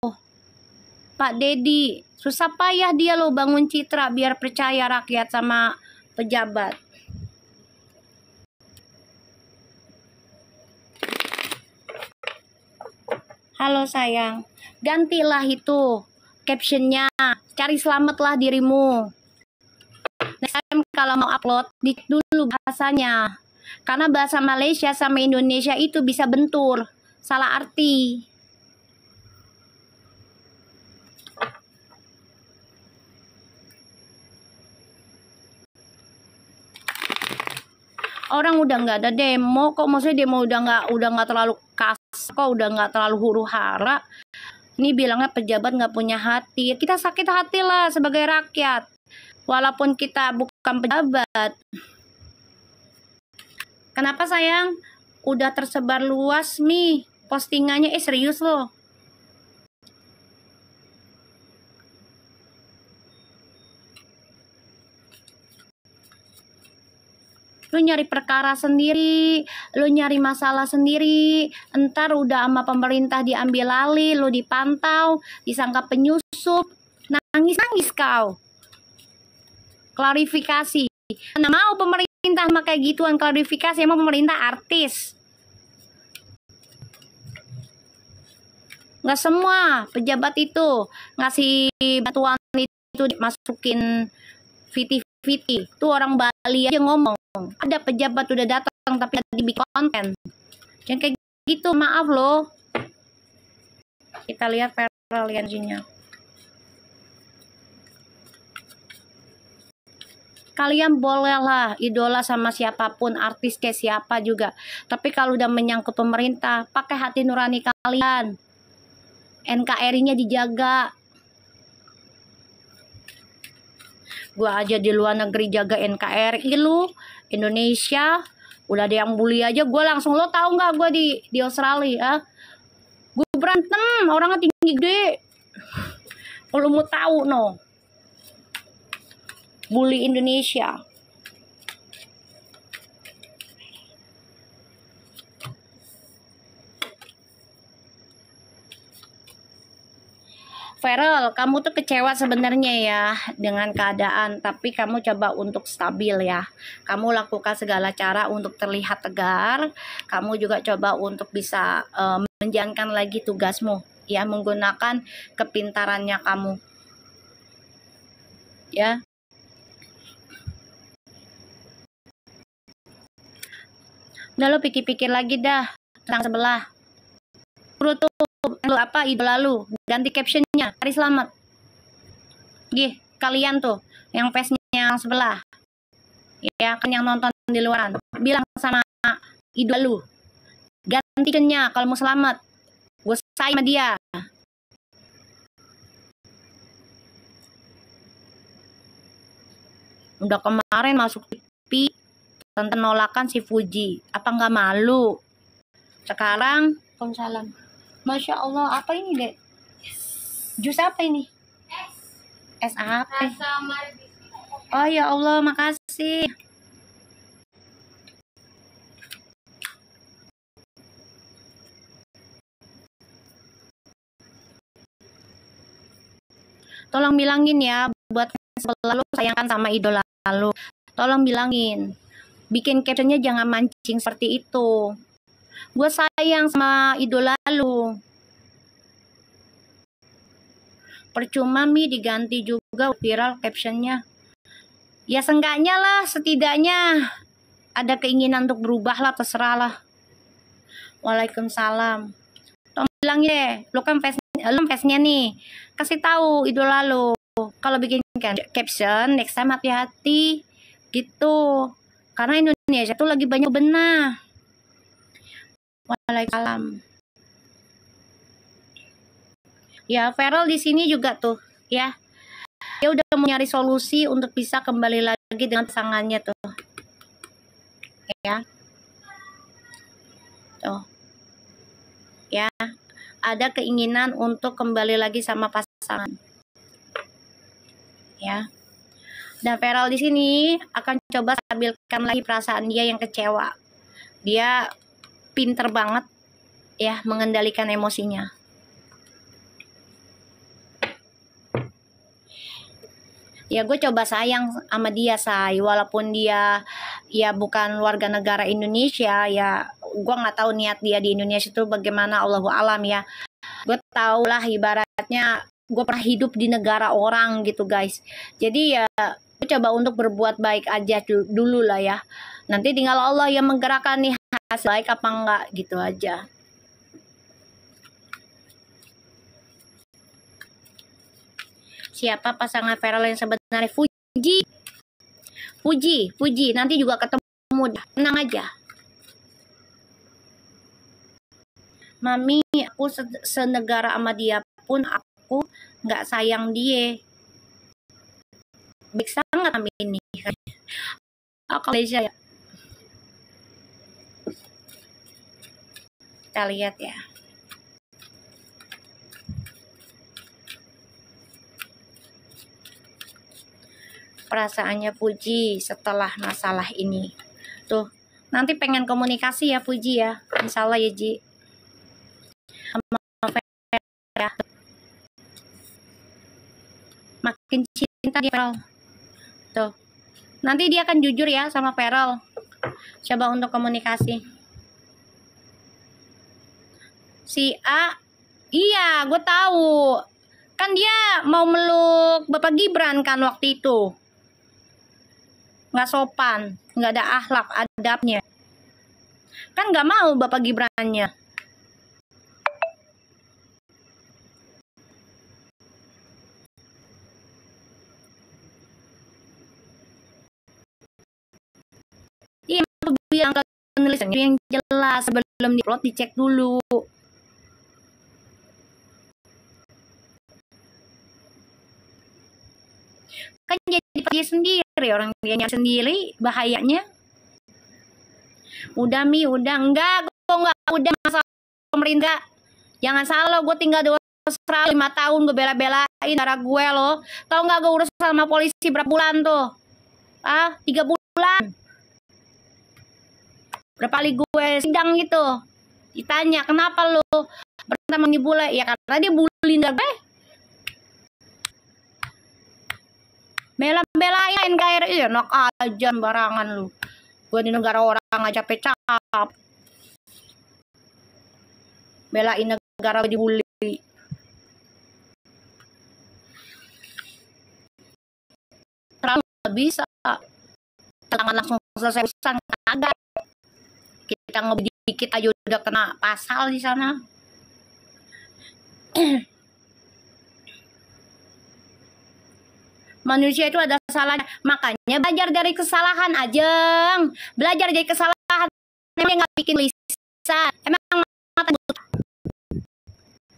Pak Dedi. Susah payah dia loh bangun citra biar percaya rakyat sama pejabat. Halo sayang, gantilah itu captionnya, cari selamatlah dirimu. Next time kalau mau upload, dik dulu bahasanya. Karena bahasa Malaysia sama Indonesia itu bisa bentur, salah arti. Orang udah nggak ada demo kok, maksudnya demo udah nggak terlalu kasar kok, udah nggak terlalu huru hara. Ini bilangnya pejabat nggak punya hati. Kita sakit hati lah sebagai rakyat, walaupun kita bukan pejabat. Kenapa sayang? Udah tersebar luas nih postingannya, serius loh. Lu nyari perkara sendiri, lu nyari masalah sendiri, entar udah sama pemerintah diambil alih, lu dipantau, disangka penyusup, nangis-nangis kau. Klarifikasi. Mana mau pemerintah sama kayak gituan klarifikasi, emang pemerintah artis. Nggak semua pejabat itu ngasih bantuan itu dimasukin VT. Tuh orang Bali aja ngomong. Ada pejabat udah datang tapi tadi bikin konten. Jangan kayak gitu, maaf loh. Kita lihat viral energinya. Kalian bolehlah idola sama siapapun, artis kayak siapa juga. Tapi kalau udah menyangkut pemerintah, pakai hati nurani kalian. NKRI-nya dijaga. Gua aja di luar negeri jaga NKRI, lu Indonesia udah ada yang bully aja gue langsung. Lo tahu nggak gue di Australia ya? Gue berantem orangnya tinggi gede. Kalau mau tahu no, bully Indonesia. Feral, kamu tuh kecewa sebenarnya ya dengan keadaan, tapi kamu coba untuk stabil ya. Kamu lakukan segala cara untuk terlihat tegar. Kamu juga coba untuk bisa menjalankan lagi tugasmu ya, menggunakan kepintarannya kamu. Ya. Udah lo pikir-pikir lagi dah tentang sebelah. Tuh lu apa idola lu, ganti captionnya Hari Selamat. Gih, kalian tuh yang face-nya yang sebelah. Ya kan yang nonton di luaran. Bilang sama idola lu, ganti captionnya kalau mau selamat. Gue sayang sama dia. Udah kemarin masuk TV tentang nolakan si Fuji. Apa nggak malu? Sekarang, salam. Masya Allah, apa ini dek? Jus apa ini? Es apa? Oh ya Allah, makasih. Tolong bilangin ya buat sebelah lu, sayangkan sama idola lu. Tolong bilangin. Bikin captionnya jangan mancing seperti itu. Gue sayang sama idola lu. Percuma Mi diganti juga viral captionnya. Ya seenggaknya lah, setidaknya ada keinginan untuk berubah lah, terserah lah. Waalaikumsalam. Tolong bilang deh, lu kan face-nya nih. Kasih tahu idola lu. Kalau bikin caption, next time hati-hati gitu. Karena Indonesia tuh lagi banyak benar. Waalaikumsalam. Ya, Feral di sini juga tuh, ya. Dia udah mau nyari solusi untuk bisa kembali lagi dengan pasangannya tuh. Ya. Tuh. Ya, ada keinginan untuk kembali lagi sama pasangan. Ya. Dan Feral di sini akan coba stabilkan lagi perasaan dia yang kecewa. Dia pinter banget ya mengendalikan emosinya. Ya gue coba sayang sama dia, say, walaupun dia ya bukan warga negara Indonesia, ya gue nggak tahu niat dia di Indonesia itu bagaimana, Allahu alam ya. Gue tau lah ibaratnya gue pernah hidup di negara orang gitu guys. Jadi ya gue coba untuk berbuat baik aja dulu lah ya. Nanti tinggal Allah yang menggerakkan nih hasil baik apa enggak gitu aja. Siapa pasangan Feral yang sebenarnya? Fuji, nanti juga ketemu, tenang aja. Mami, aku senegara sama dia pun aku nggak sayang dia. Baik sangat Mami ini. Kalau ya. Kita lihat ya. Perasaannya Fuji setelah masalah ini. Tuh, nanti pengen komunikasi ya Fuji ya. Insya Allah ya Ji. Ya. Makin cinta dia Feral. Tuh. Nanti dia akan jujur ya sama Feral. Coba untuk komunikasi. Si A, iya, gue tahu. Kan dia mau meluk Bapak Gibran kan waktu itu. Nggak sopan, nggak ada akhlak adabnya. Kan nggak mau Bapak Gibrannya. yang penulisannya yang jelas, sebelum diupload dicek dulu. Kan jadi dia sendiri, orang dia nyari sendiri, bahayanya. Udah Mi, udah enggak, gue enggak, udah masalah pemerintah. Jangan salah, gue tinggal di Australia 5 tahun, gue bela-belain darah gue loh. Tahu nggak gue urus sama polisi berapa bulan tuh? 3 bulan. Berapa kali gue sidang gitu, ditanya kenapa lo pertama dibully, ya karena dia bully gue. Bela-belain KRI, ya enak aja barangan lu. Gue di negara orang aja capek-capek, belain negara dibully. Terlalu nggak bisa, tangan langsung selesai urusan, kagak. Kita ngobrol dikit aja udah kena pasal di sana. Manusia itu ada salahnya, makanya belajar dari kesalahan, Ajeng. Belajar dari kesalahan. Emang nggak bikin lisan, emang mata buta.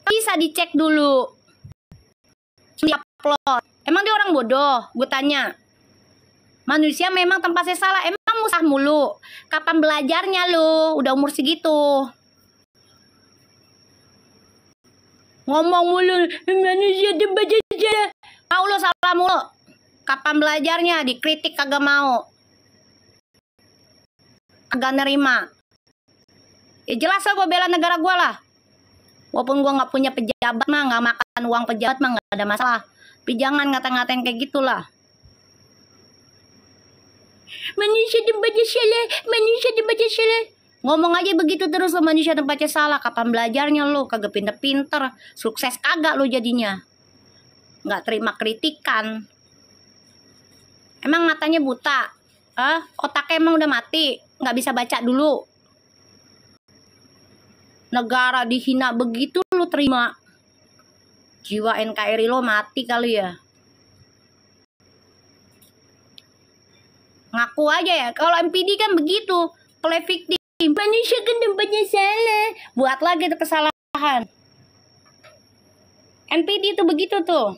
Bisa dicek dulu, diupload. Emang dia orang bodoh? Gue tanya. Manusia memang tempatnya salah, emang musah mulu. Kapan belajarnya lu? Udah umur segitu. Ngomong mulu, manusia tempatnya salah. Mau lu salah mulu. Kapan belajarnya? Dikritik kagak mau. Kagak nerima. Ya jelas lah gue bela negara gue lah. Walaupun gue gak punya pejabat mah, gak makan uang pejabat mah gak ada masalah. Tapi jangan ngata-ngatain kayak gitulah. Manusia tempatnya salah, manusia tempatnya salah. Ngomong aja begitu terus lo, manusia tempatnya salah. Kapan belajarnya lo? Kagak pinter-pinter. Sukses kagak lo jadinya. Gak terima kritikan. Emang matanya buta? Otaknya emang udah mati? Gak bisa baca dulu? Negara dihina begitu lo terima? Jiwa NKRI lo mati kali ya? Ngaku aja ya. Kalau MPD kan begitu, play victim. Manusia kan tempatnya salah, buat lagi tuh kesalahan. MPD itu begitu tuh.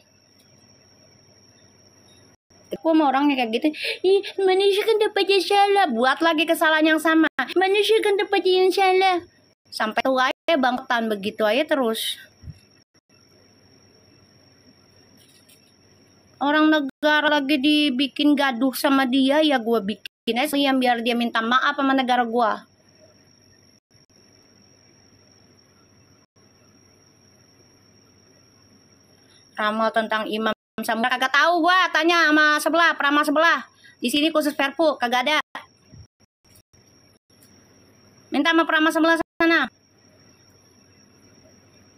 Aku mau orangnya kayak gitu. Ih, manusia kan tempatnya salah, buat lagi kesalahan yang sama. Manusia kan tempatnya yang salah. Sampai tua aja bangketan begitu aja terus. Orang negara lagi dibikin gaduh sama dia, ya gue bikin aja yang biar dia minta maaf sama negara gue. Ramal tentang Imam Samudra kagak tahu gue, tanya sama sebelah, peramal sebelah. Di sini khusus Perpu kagak ada. Minta sama peramal sebelah sana.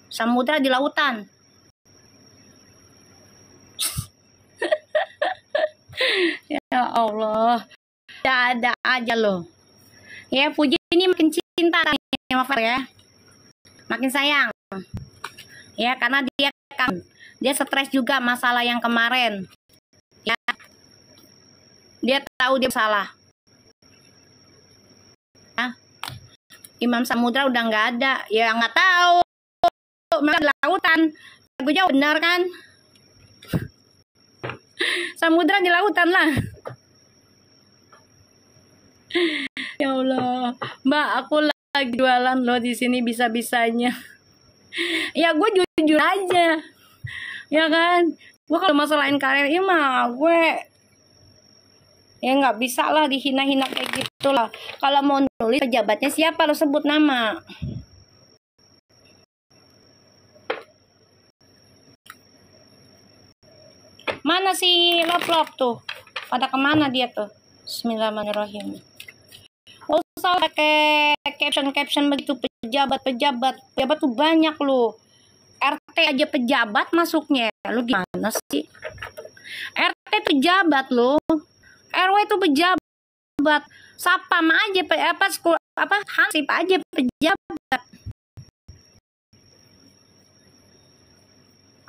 Samudra di lautan. Ya Allah, ada aja loh. Ya Puji ini makin cinta sama Fer ya, makin sayang. Ya karena dia stres juga masalah yang kemarin. Ya, dia tahu dia salah. Ya. Imam Samudra udah nggak ada, ya nggak tahu. Mereka di lautan, gue jawab benar kan? Samudra di lautan lah. Ya Allah, Mbak, aku lagi jualan loh di sini bisa-bisanya. Ya gue jujur aja, ya kan? Gue kalau masalah NKRI mah gue ya nggak bisa lah dihina-hina kayak gitu lah. Kalau mau nulis pejabatnya siapa lo sebut nama. Mana si Lop tuh? Pada kemana dia tuh? Bismillahirrahmanirrahim. Usah pakai caption begitu pejabat tuh banyak loh. RT aja pejabat masuknya. Lu gimana sih? RT pejabat loh. RW itu pejabat. Sapam aja Hansip aja pejabat.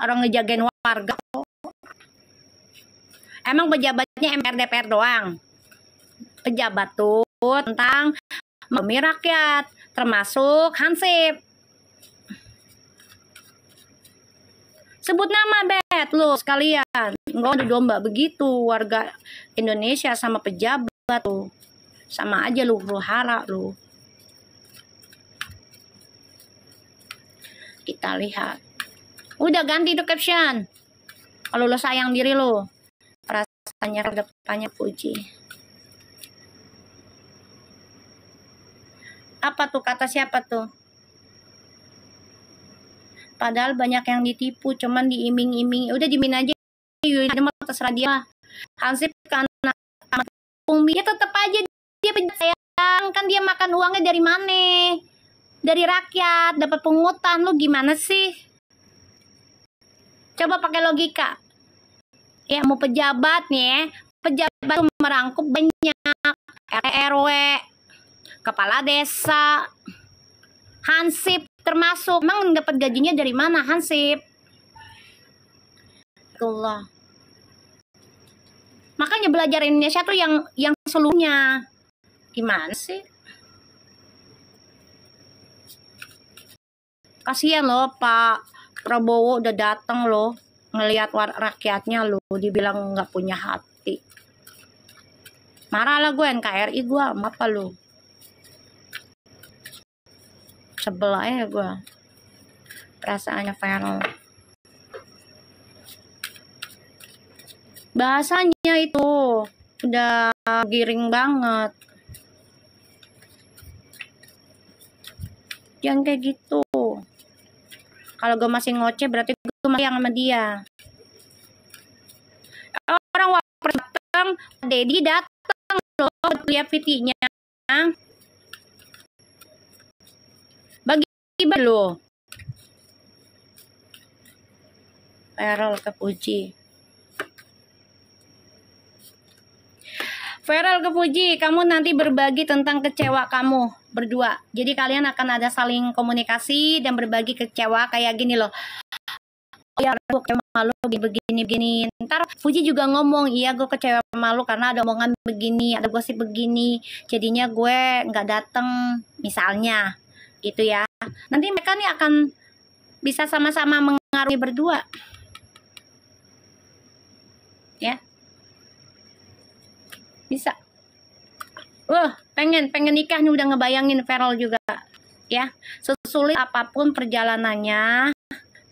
Orang ngejagain warga kok. Emang pejabatnya MPR DPR doang? Pejabat tuh tentang demi rakyat, termasuk Hansip. Sebut nama Bet lo sekalian. Nggak ada domba begitu warga Indonesia sama pejabat tuh. Sama aja lu hara lu. Kita lihat. Udah ganti tuh caption. Kalau lo sayang diri lo, perasaannya ke depannya puji. Apa tuh kata siapa tuh? Padahal banyak yang ditipu, cuman diiming-iming. Udah dimin aja. Ada mau terserah dia. Hansip karena ya tetap aja dia pejabat sayang. Kan dia makan uangnya dari mana? Dari rakyat, dapat pungutan. Lu gimana sih? Coba pakai logika. Ya mau pejabat nih, pejabat tuh merangkup banyak RW, kepala desa, Hansip termasuk. Emang dapat gajinya dari mana Hansip? Allah. Makanya belajar Indonesia tuh yang seluruhnya. Gimana sih? Kasihan loh Pak Prabowo udah datang loh, ngelihat rakyatnya loh, dibilang nggak punya hati. Marah lah gue, NKRI gue, apa lo? Sebel aja gue. Perasaannya viral. Bahasanya itu udah giring banget. Jangan kayak gitu. Kalau gue masih ngoceh berarti gue masih yang sama dia. Orang wapres datang, Dedi datang loh, lihat VT-nya. Bagi lo. Viral kepuji. Viral kepuji, kamu nanti berbagi tentang kecewa kamu berdua. Jadi kalian akan ada saling komunikasi dan berbagi kecewa kayak gini loh. Oh ya, gue kecewa malu begini. Ntar Puji juga ngomong, iya gue kecewa malu karena ada omongan begini, ada gosip begini. Jadinya gue nggak dateng, misalnya, gitu ya. Nanti mereka nih akan bisa sama-sama mengaruhi berdua, ya. Bisa. Pengen nikah nih, udah ngebayangin viral juga ya. Sesulit apapun perjalanannya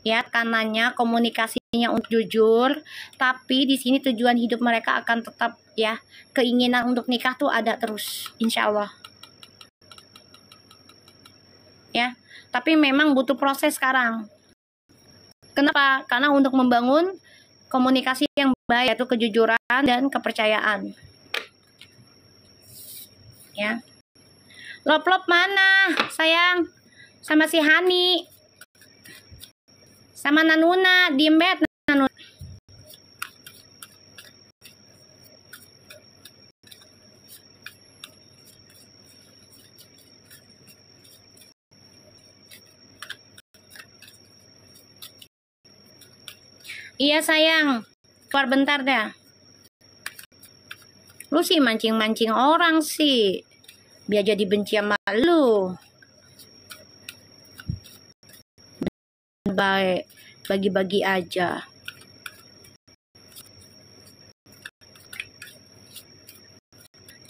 ya, kanannya komunikasinya untuk jujur, tapi di sini tujuan hidup mereka akan tetap ya, keinginan untuk nikah tuh ada terus, insya Allah ya. Tapi memang butuh proses sekarang. Kenapa? Karena untuk membangun komunikasi yang baik, yaitu kejujuran dan kepercayaan ya. Lop mana sayang? Sama si Hani, sama Nanuna, diem bet Nanuna. Iya sayang, keluar bentar dah. Lu sih mancing-mancing orang sih, biar jadi benci sama lu. Baik, bagi-bagi aja.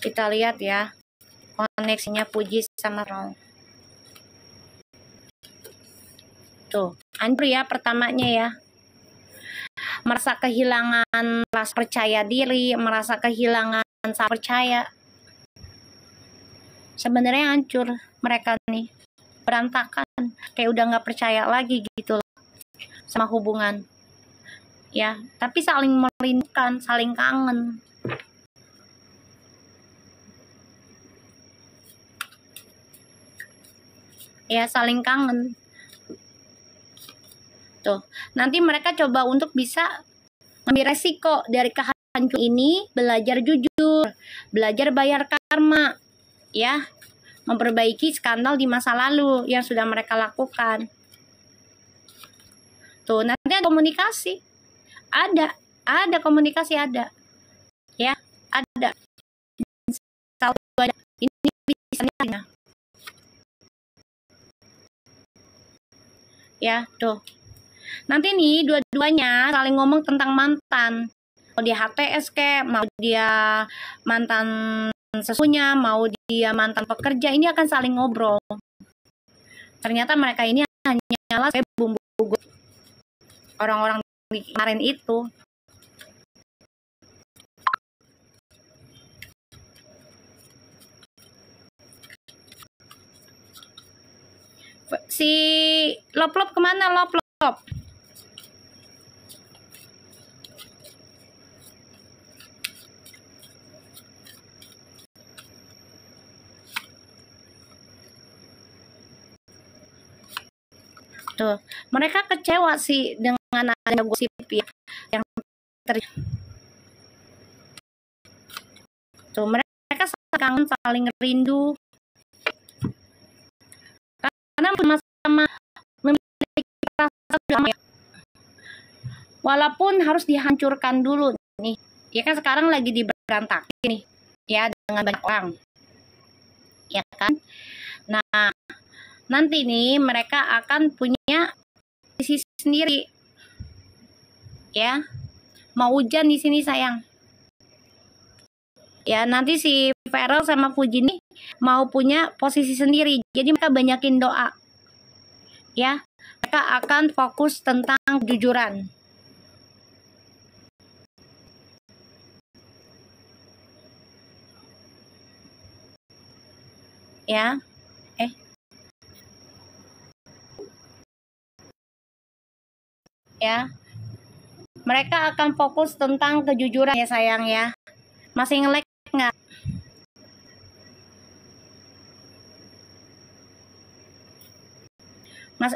Kita lihat ya koneksinya Puji sama Rong. Tuh, hancur ya pertamanya ya. Merasa kehilangan rasa percaya diri, merasa kehilangan rasa percaya. Sebenarnya hancur mereka nih, berantakan, kayak udah nggak percaya lagi gitu loh sama hubungan ya. Tapi saling merindukan, saling kangen ya, saling kangen. Tuh, nanti mereka coba untuk bisa ambil resiko dari kehancuran ini, belajar jujur, belajar bayar karma ya, memperbaiki skandal di masa lalu yang sudah mereka lakukan. Tuh, nanti ada komunikasi, ada komunikasi, ada ya, ada. Ini bisa Ya, tuh. Nanti nih dua-duanya saling ngomong tentang mantan. Mau dia HTS kek, mau dia mantan sesunya, mau dia mantan pekerja, ini akan saling ngobrol. Ternyata mereka ini hanyalah bumbu orang-orang kemarin itu. Si Lop-Lop kemana, Lop-Lop? Tuh, mereka kecewa sih dengan adanya gosip ya, yang tuh mereka kangen, saling rindu karena sama-sama memiliki rasa damai. Walaupun harus dihancurkan dulu nih, ya kan sekarang lagi diberantakin nih, ya dengan banyak orang, ya kan. Nah, nanti nih mereka akan punya sisi sendiri, ya. Mau hujan di sini sayang. Ya, nanti si Feral sama Fuji nih mau punya posisi sendiri. Jadi mereka banyakin doa. Ya, mereka akan fokus tentang kejujuran. Ya. Ya. Mereka akan fokus tentang kejujuran ya sayang ya. Masih nge-lag nggak?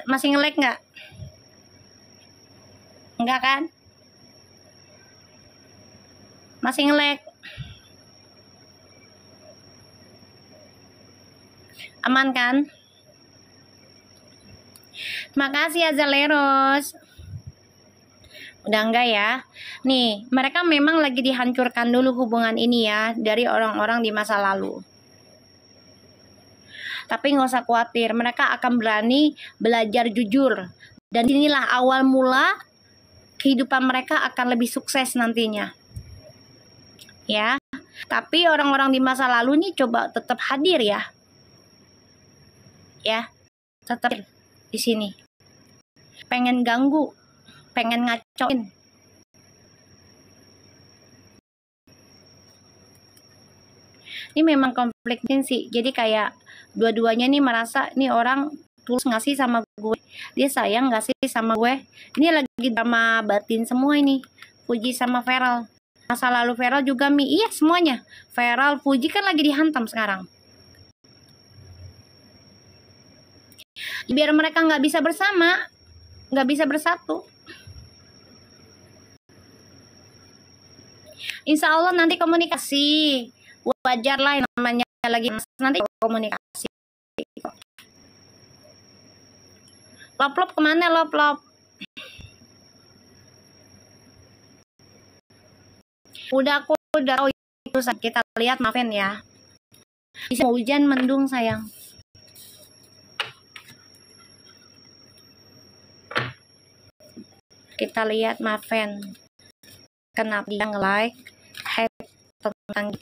Masih nge-lag nggak? Enggak kan? Masih nge-lag. Aman kan? Terima kasih Azaleros. Udah enggak ya? Nih, mereka memang lagi dihancurkan dulu hubungan ini ya dari orang-orang di masa lalu. Tapi nggak usah khawatir, mereka akan berani belajar jujur. Dan inilah awal mula kehidupan mereka akan lebih sukses nantinya. Ya, tapi orang-orang di masa lalu nih coba tetap hadir ya. Ya, tetap di sini. Pengen ganggu, pengen ngacoin. Ini memang konfliknya sih. Jadi kayak dua-duanya nih merasa nih orang tulus nggak sih sama gue, dia sayang nggak sih sama gue. Ini lagi drama batin semua ini, Fuji sama Feral. Masa lalu Feral juga iya semuanya. Feral, Fuji kan lagi dihantam sekarang. Biar mereka nggak bisa bersama, nggak bisa bersatu. Insya Allah nanti komunikasi, wajar lah yang namanya lagi nanti komunikasi. Lop-Lop kemana Lop-Lop? Udah aku udah tahu itu, kita lihat maafin ya. Bisa hujan mendung sayang. Kita lihat Maven. Kenapa dia nge-like head tentang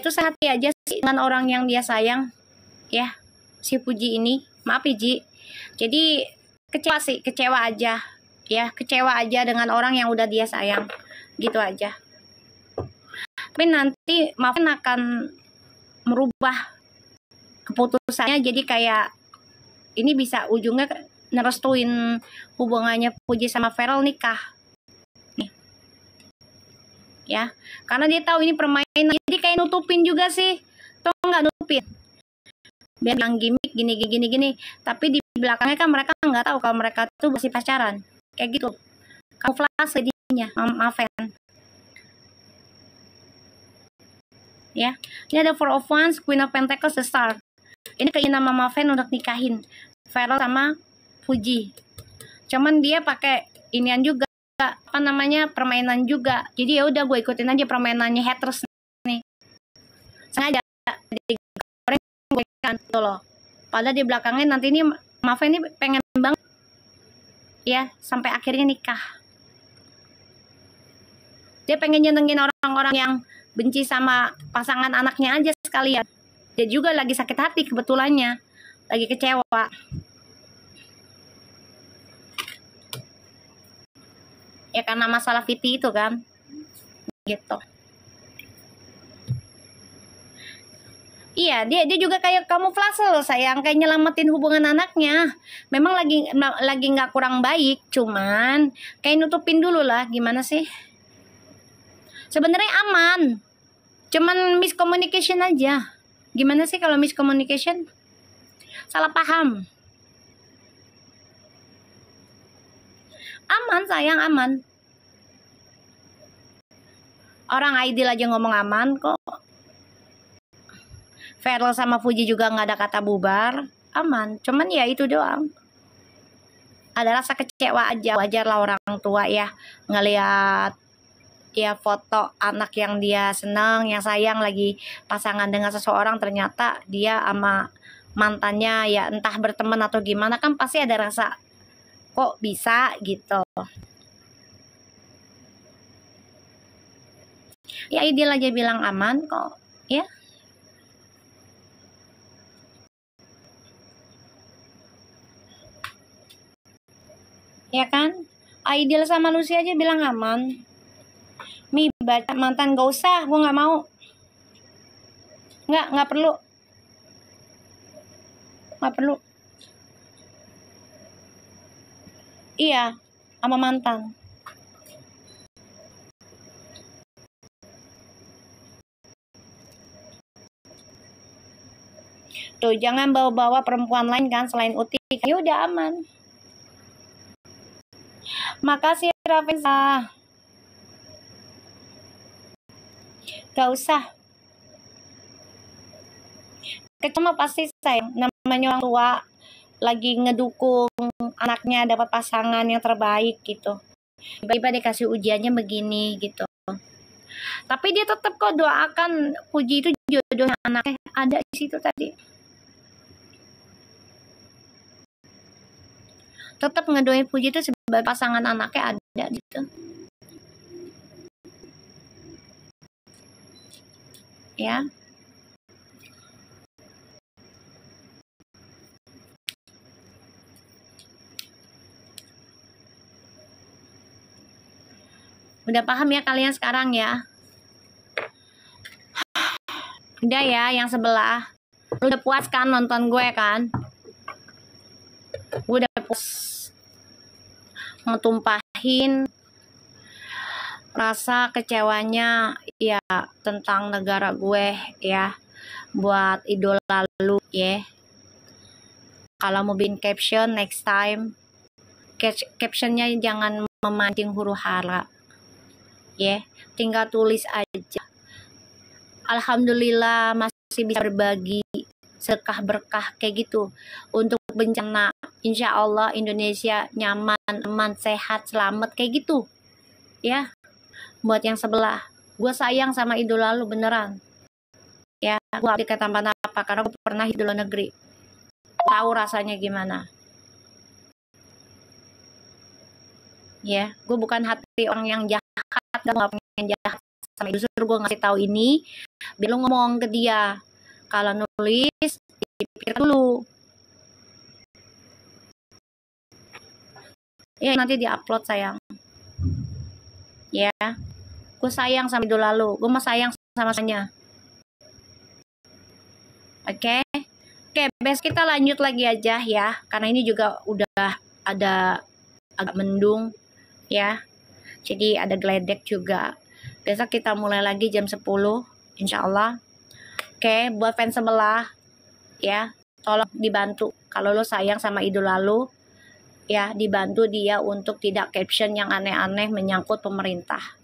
itu sehati aja sih dengan orang yang dia sayang ya, si Puji ini. Maaf ya Ji, jadi kecewa aja ya, kecewa aja dengan orang yang udah dia sayang gitu aja. Tapi nanti Maafin akan merubah keputusannya, jadi kayak ini bisa ujungnya nerestuin hubungannya Puji sama Feral nikah nih ya, karena dia tahu ini permainan, jadi kayak nutupin juga sih, toh nggak nutupin, biar bilang gimmick gini, tapi di belakangnya kan mereka nggak tahu kalau mereka tuh masih pacaran kayak gitu, kamuflase jadinya. Maafin Ya, ini ada Four of Wands, Queen of Pentacles, The Star. Ini keinginan Mama Fan untuk nikahin Farel sama Fuji. Cuman dia pakai inian juga, apa namanya, permainan juga. Jadi ya udah gue ikutin aja permainannya haters nih. Sengaja digoreng gue kan gitu loh. Padahal di belakangnya nanti ini Mama Fan ini pengen banget ya sampai akhirnya nikah. Dia pengen nyenengin orang-orang yang benci sama pasangan anaknya aja sekalian. Dia juga lagi sakit hati kebetulannya, lagi kecewa. Ya karena masalah Viti itu kan, gitu. Iya, dia juga kayak kamuflase loh sayang, kayak nyelamatin hubungan anaknya. Memang lagi nggak kurang baik, cuman kayak nutupin dulu lah, gimana sih? Sebenarnya aman, cuman miscommunication aja. Gimana sih kalau miscommunication? Salah paham. Aman sayang, aman. Orang Aidil aja ngomong aman kok. Farel sama Fuji juga nggak ada kata bubar, aman. Cuman ya itu doang. Ada rasa kecewa aja, wajar lah orang tua ya ngelihat ya foto anak yang dia senang, yang sayang lagi pasangan dengan seseorang, ternyata dia sama mantannya ya entah berteman atau gimana, kan pasti ada rasa kok bisa gitu. Ya Aidil aja bilang aman kok ya. Ya kan? Aidil sama Lucy aja bilang aman. Mi baca mantan gak usah, gue nggak mau. Nggak perlu. Nggak perlu. Iya, sama mantan. Tuh, jangan bawa-bawa perempuan lain kan selain Uti. Ya udah aman. Makasih Rafinsa. Gak usah. Cuma pasti sayang, namanya orang tua lagi ngedukung anaknya dapat pasangan yang terbaik gitu. Tiba-tiba dikasih ujiannya begini gitu. Tapi dia tetap kok doakan Puji itu jodohnya anaknya ada di situ tadi. Tetap ngedoain Puji itu sebagai pasangan anaknya ada gitu. Ya. Udah paham ya kalian sekarang ya? Udah ya yang sebelah. Lu udah puas kan nonton gue kan? Gue udah puas ngetumpahin rasa kecewanya ya tentang negara gue ya, buat idola lu ya. Kalau mau bikin caption next time, captionnya jangan memancing huru hara ya, tinggal tulis aja alhamdulillah masih bisa berbagi sedekah berkah kayak gitu untuk bencana, insya Allah Indonesia nyaman, aman, sehat, selamat kayak gitu ya. Buat yang sebelah, gue sayang sama idola lu beneran ya. Gue gak dikata apa karena gue pernah hidup luar negeri, tahu rasanya gimana ya. Gue bukan hati orang yang jahat, gak pengen jahat sama itu. Justru gue ngasih tahu ini biar lu ngomong ke dia, kalau nulis dipikir dulu ya, nanti diupload sayang ya. Gue sayang sama idola lu, gue mah sayang sama saya. Oke, besok kita lanjut lagi aja ya, karena ini juga udah ada agak mendung ya, jadi ada geledek juga. Besok kita mulai lagi jam 10 insya Allah. Oke, buat fans sebelah ya, tolong dibantu kalau lo sayang sama idola lo ya, dibantu dia untuk tidak caption yang aneh-aneh menyangkut pemerintah.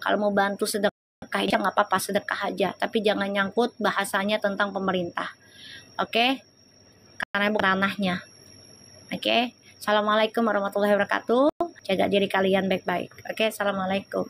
Kalau mau bantu sedekah sedekah aja nggak apa-apa, sedekah aja, tapi jangan nyangkut bahasanya tentang pemerintah. Oke? Karena bukan ranahnya. Oke? Assalamualaikum warahmatullahi wabarakatuh. Jaga diri kalian baik-baik. Oke? Assalamualaikum.